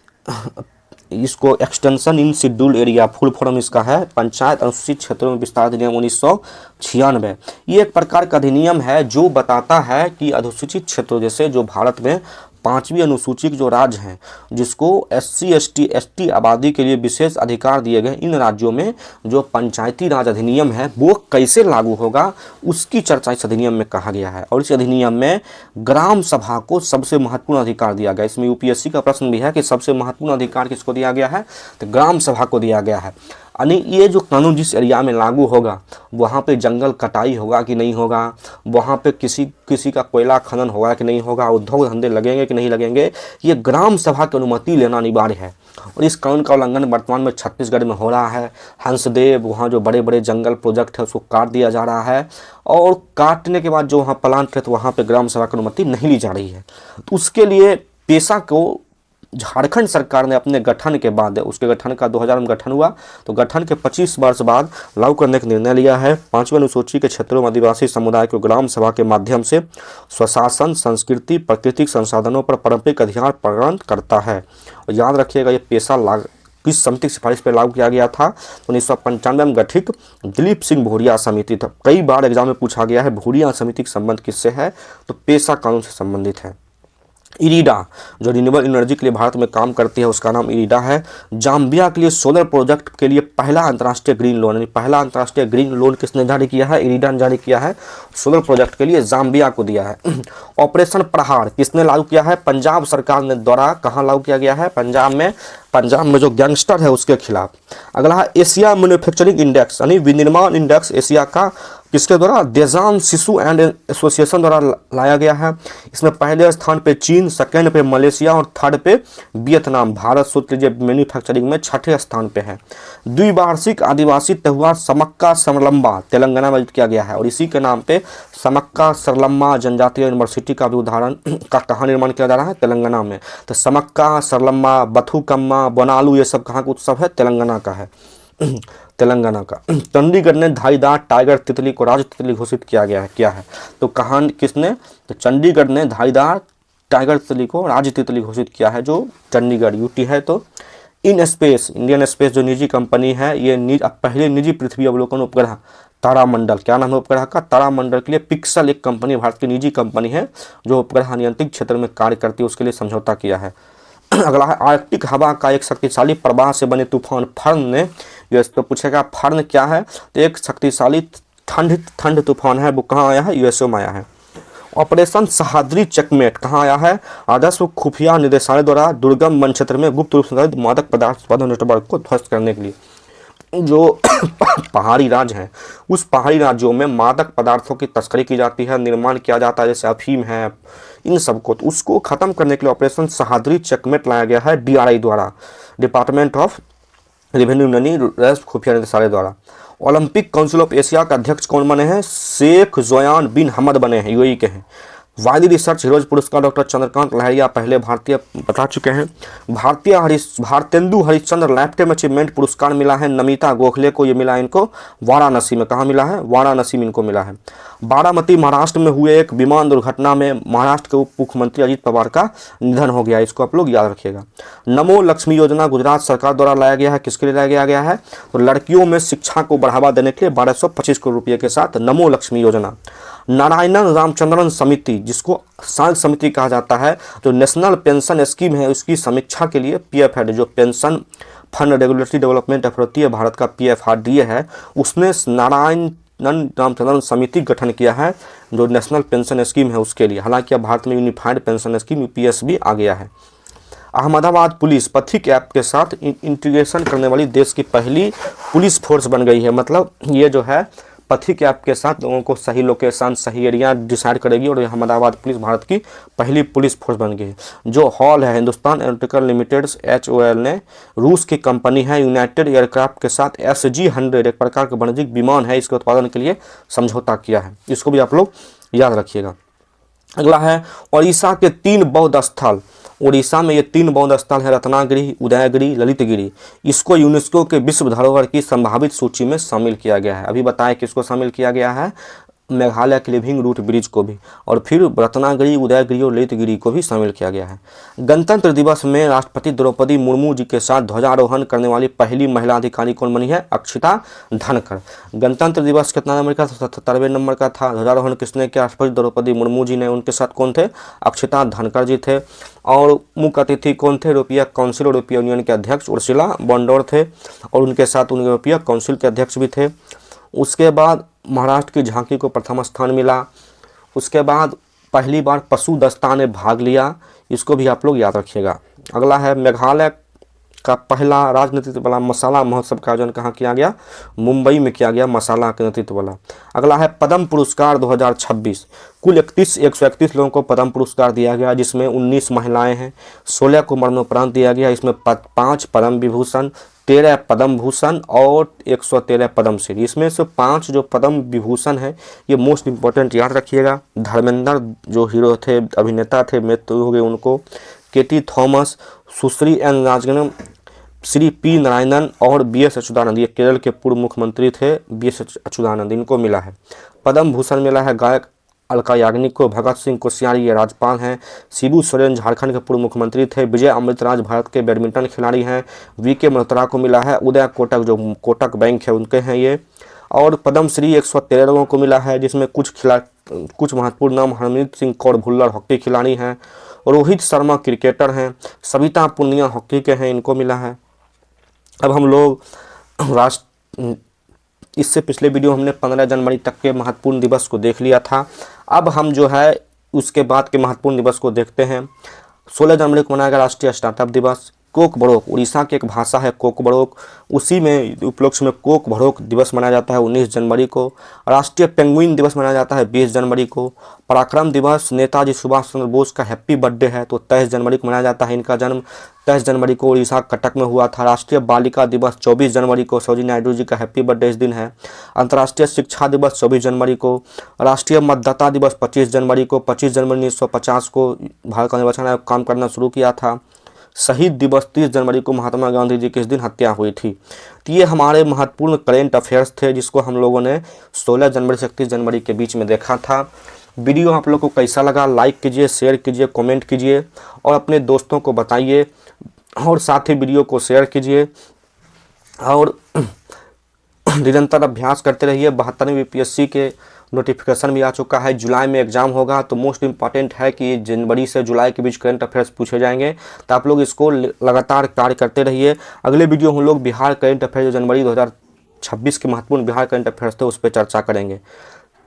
इसको extension in scheduled area, full form इसका है पंचायत अनुसूचित क्षेत्रों में विस्तार अधिनियम 1996। ये एक प्रकार का अधिनियम है जो बताता है कि अनुसूचित क्षेत्रों, जैसे जो भारत में 5वीं अनुसूची जो राज्य हैं जिसको SC ST ST आबादी के लिए विशेष अधिकार दिए गए, इन राज्यों में जो पंचायती राज अधिनियम है वो कैसे लागू होगा उसकी चर्चा इस अधिनियम में कहा गया है। और इस अधिनियम में ग्राम सभा को सबसे महत्वपूर्ण अधिकार दिया गया। इसमें UPSC का प्रश्न भी है कि सबसे महत्वपूर्ण अधिकार किसको दिया गया है? तो ग्राम सभा को दिया गया है। यानी ये जो कानून जिस एरिया में लागू होगा वहाँ पे जंगल कटाई होगा कि नहीं होगा, वहाँ पे किसी का कोयला खनन होगा कि नहीं होगा, उद्योग धंधे लगेंगे कि नहीं लगेंगे, ये ग्राम सभा की अनुमति लेना अनिवार्य है। और इस कानून का उल्लंघन वर्तमान में छत्तीसगढ़ में हो रहा है। हंसदेव, वहाँ जो बड़े बड़े जंगल प्रोजेक्ट है उसको काट दिया जा रहा है, और काटने के बाद जो वहाँ प्लांट है तो वहाँ पर ग्राम सभा की अनुमति नहीं ली जा रही है। तो उसके लिए पेशा को झारखंड सरकार ने अपने गठन के बाद, उसके गठन का 2000 में गठन हुआ, तो गठन के 25 वर्ष बाद लागू करने का निर्णय लिया है। 5वीं अनुसूची के क्षेत्रों में आदिवासी समुदाय को ग्राम सभा के माध्यम से स्वशासन, संस्कृति, प्राकृतिक संसाधनों पर पारंपरिक अधिकार प्रदान करता है। और याद रखिएगा ये पेशा किस समिति की सिफारिश पर लागू किया गया था? तो 1995 में गठित दिलीप सिंह भूरिया समिति था। कई बार एग्जाम में पूछा गया है भूरिया समिति का संबंध किससे है? तो पेशा कानून से संबंधित है। इरिडा जो रिन्यूएबल एनर्जी के लिए भारत में काम करती है उसका नाम इरिडा है। जाम्बिया के लिए सोलर प्रोजेक्ट के लिए पहला अंतर्राष्ट्रीय ग्रीन लोन, यानी पहला अंतर्राष्ट्रीय ग्रीन लोन किसने जारी किया है? इरिडा ने जारी किया है। सोलर प्रोजेक्ट के लिए जाम्बिया को दिया है। ऑपरेशन प्रहार किसने लागू किया है? पंजाब सरकार ने द्वारा कहाँ लागू किया गया है? पंजाब में जो गैंगस्टर है उसके खिलाफ। अगला है एशिया मैन्युफैक्चरिंग इंडेक्स, यानी विनिर्माण इंडेक्स एशिया का किसके द्वारा? देजान शिशु एंड एसोसिएशन द्वारा लाया गया है। इसमें पहले स्थान पे चीन, सेकंड पे मलेशिया और थर्ड पे वियतनाम। भारत सोच लीजिए मैन्युफैक्चरिंग में 6ठे स्थान पे है। द्विवार्षिक आदिवासी त्योहार समक्का सरलम्बा तेलंगाना में आयोजित किया गया है, और इसी के नाम पे समक्का सरलम्मा जनजातीय यूनिवर्सिटी का भी उदाहरण का कहाँ निर्माण किया जा रहा है? तेलंगाना में। तो समक्का, सरलम्मा, बथुकम्मा, बनालू, ये सब कहाँ का उत्सव है? तेलंगाना का है, तेलंगाना का। चंडीगढ़ ने धारीदार टाइगर तितली को राज्य तितली घोषित किया गया है, क्या है? तो कहाँ किसने? तो चंडीगढ़ ने धारीदार टाइगर तितली को राज्य तितली घोषित किया है, जो चंडीगढ़ UT है। तो इन स्पेस, इंडियन स्पेस जो निजी कंपनी है, ये पहले निजी पृथ्वी अवलोकन उपग्रह तारामंडल, क्या नाम है उपग्रह का? तारामंडल के लिए पिक्सल एक कंपनी, भारत की निजी कंपनी है जो उपग्रह नियंत्रित क्षेत्र में कार्य करती है, उसके लिए समझौता किया है। अगला है आर्कटिक हवा का एक शक्तिशाली प्रवाह से बने तूफान फर्न ने यूएस तो पूछेगा फर्न क्या है, तो एक शक्तिशाली ठंड तूफान है, वो कहाँ आया है, यूएसए में आया है। ऑपरेशन सहाद्री चेकमेट कहाँ आया है, राजस्व खुफिया निदेशालय द्वारा दुर्गम वन क्षेत्र में गुप्त रूप से संचालित मादक पदार्थ उत्पादन नेटवर्क को ध्वस्त करने के लिए। जो पहाड़ी राज्य हैं उस पहाड़ी राज्यों में मादक पदार्थों की तस्करी की जाती है, निर्माण किया जाता है, जैसे अफीम है, इन सबको, तो उसको खत्म करने के लिए ऑपरेशन सहाद्री चेकमेट लाया गया है डीआरआई द्वारा, डिपार्टमेंट ऑफ रेवेन्यू यानी राष्ट्रीय खुफिया निदेशालय द्वारा। ओलंपिक काउंसिल ऑफ एशिया का अध्यक्ष कौन बने हैं, शेख जोयान बिन हमद बने हैं, यूएई के हैं। वायदी रिसर्च हीरोज पुरस्कार डॉक्टर चंद्रकांत लहरिया पहले भारतीय बता चुके हैं। भारतेंदु हरिश्चंद्र लाइफटाइम अचीवमेंट पुरस्कार मिला है नमिता गोखले को, ये मिला इनको वाराणसी में, कहाँ मिला है, वाराणसी में इनको मिला है। बारामती महाराष्ट्र में हुए एक विमान दुर्घटना में महाराष्ट्र के उप मुख्यमंत्री अजीत पवार का निधन हो गया, इसको आप लोग याद रखिएगा। नमो लक्ष्मी योजना गुजरात सरकार द्वारा लाया गया है, किसके लिए लाया गया है, तो लड़कियों में शिक्षा को बढ़ावा देने के लिए 1225 करोड़ रुपये के साथ नमो लक्ष्मी योजना। नारायणन रामचंद्रन समिति, जिसको सांग समिति कहा जाता है, जो नेशनल पेंशन स्कीम है उसकी समीक्षा के लिए पीएफ हेड, जो pension fund regulatory development authority है भारत का पीएफआरडीए है, उसने नारायणन रामचंद्रन समिति गठन किया है जो नेशनल पेंशन स्कीम है उसके लिए। हालांकि अब भारत में यूनिफाइड पेंशन स्कीम यूपीएस भी आ गया है। अहमदाबाद पुलिस पथिक ऐप के साथ इंटीग्रेशन करने वाली देश की पहली पुलिस फोर्स बन गई है। मतलब ये जो है पथिक ऐप के साथ लोगों को सही लोकेशन, सही एरिया डिसाइड करेगी और अहमदाबाद पुलिस भारत की पहली पुलिस फोर्स बन गई है। जो हॉल है हिंदुस्तान एरोनॉटिकल लिमिटेड HOL ने, रूस की कंपनी है, यूनाइटेड एयरक्राफ्ट के साथ SG-100 एक प्रकार का वाणिज्यिक विमान है, इसके उत्पादन के लिए समझौता किया है, इसको भी आप लोग याद रखिएगा। अगला है उड़ीसा के 3 बौद्ध स्थल। उड़ीसा में ये 3 बौद्ध स्थल है, रत्नागिरी, उदयगिरी, ललितगिरी। इसको यूनेस्को के विश्व धरोहर की संभावित सूची में शामिल किया गया है। अभी बताएं किसको शामिल किया गया है, मेघालय के लिविंग रूट ब्रिज को भी, और फिर रत्नागिरी, उदयगिरी और ललितगिरी को भी शामिल किया गया है। गणतंत्र दिवस में राष्ट्रपति द्रौपदी मुर्मू जी के साथ ध्वजारोहण करने वाली पहली महिला अधिकारी कौन बनी है, अक्षिता धनखड़। गणतंत्र दिवस कितना नंबर का था, 77वें नंबर का था। ध्वजारोहण किसने किया, राष्ट्रपति द्रौपदी मुर्मू जी ने, उनके साथ कौन थे, अक्षिता धनखड़ जी थे। और मुख्य अतिथि कौन थे, यूरोपीय काउंसिल और यूरोपीय यूनियन के अध्यक्ष उर्सुला वॉन डर थे, और उनके साथ उन यूरोपीय काउंसिल के अध्यक्ष भी थे। उसके बाद महाराष्ट्र की झांकी को प्रथम स्थान मिला। उसके बाद पहली बार पशु दस्ता ने भाग लिया, इसको भी आप लोग याद रखिएगा। अगला है मेघालय का पहला राजनीतिक वाला मसाला महोत्सव का आयोजन कहाँ किया गया, मुंबई में किया गया, मसाला के नेतृत्व वाला। अगला है पद्म पुरस्कार 2026। कुल 131 लोगों को पद्म पुरस्कार दिया गया, जिसमें 19 महिलाएं हैं, 16 को मरणोपरांत दिया गया। इसमें 5 पद्म विभूषण, 13 पद्म भूषण और 113 पद्मश्री। इसमें से 5 जो पद्म विभूषण है ये मोस्ट इंपॉर्टेंट याद रखिएगा। धर्मेंद्र जो हीरो थे, अभिनेता थे, मृत्यु हो गए उनको। केटी थॉमस, सुश्री एन राजगन, श्री पी नारायणन और BS अच्युतानंद, ये केरल के पूर्व मुख्यमंत्री थे, BS अच्युतानंद, इनको मिला है। पद्म भूषण मिला है गायक अलका याग्निक को। भगत सिंह कोश्यारी ये राज्यपाल हैं। शिबू सोरेन झारखंड के पूर्व मुख्यमंत्री थे। विजय अमृतराज भारत के बैडमिंटन खिलाड़ी हैं। VK मल्होत्रा को मिला है। उदय कोटक जो कोटक बैंक है उनके हैं ये। और पद्मश्री 113 लोगों को मिला है, जिसमें कुछ महत्वपूर्ण नाम हरमीत सिंह कौर भुल्लर हॉकी खिलाड़ी हैं, रोहित शर्मा क्रिकेटर हैं, सविता पुनिया हॉकी के हैं, इनको मिला है। अब हम लोग इससे पिछले वीडियो हमने 15 जनवरी तक के महत्वपूर्ण दिवस को देख लिया था। अब हम जो है उसके बाद के महत्वपूर्ण दिवस को देखते हैं। 16 जनवरी को मनाया गया राष्ट्रीय स्टार्टअप दिवस। कोक बड़ोक, उड़ीसा की एक भाषा है कोक बड़ोक, उसी में उपलक्ष्य में कोक बड़ोक दिवस मनाया जाता है 19 जनवरी को। राष्ट्रीय पेंगुइन दिवस मनाया जाता है 20 जनवरी को। पराक्रम दिवस नेताजी सुभाष चंद्र बोस का हैप्पी बर्थडे है, तो 23 जनवरी को मनाया जाता है। इनका जन्म 23 जनवरी को उड़ीसा कटक में हुआ था। राष्ट्रीय बालिका दिवस 24 जनवरी को, सरोजिनी नायडू जी का हैप्पी बर्थडे इस दिन है। अंतर्राष्ट्रीय शिक्षा दिवस 24 जनवरी को। राष्ट्रीय मतदाता दिवस 25 जनवरी को। 25 जनवरी 1950 को भारत का निर्वाचन आयोग काम करना शुरू किया था। शहीद दिवस 30 जनवरी को महात्मा गांधी जी की इस दिन हत्या हुई थी। तो ये हमारे महत्वपूर्ण करेंट अफेयर्स थे, जिसको हम लोगों ने 16 जनवरी से 31 जनवरी के बीच में देखा था। वीडियो आप लोग को कैसा लगा, लाइक कीजिए, शेयर कीजिए, कमेंट कीजिए और अपने दोस्तों को बताइए, और साथ ही वीडियो को शेयर कीजिए और निरंतर अभ्यास करते रहिए। 72वें BPSC के नोटिफिकेशन भी आ चुका है। जुलाई में एग्ज़ाम होगा, तो मोस्ट इम्पॉर्टेंट है कि जनवरी से जुलाई के बीच करंट अफेयर्स पूछे जाएंगे, तो आप लोग इसको लगातार कार्य करते रहिए। अगले वीडियो हम लोग बिहार करंट अफेयर जो जनवरी 2026 के महत्वपूर्ण बिहार करंट अफेयर्स थे उस पर चर्चा करेंगे।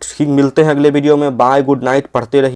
ठीक, मिलते हैं अगले वीडियो में। बाय, गुड नाइट, पढ़ते रहिए।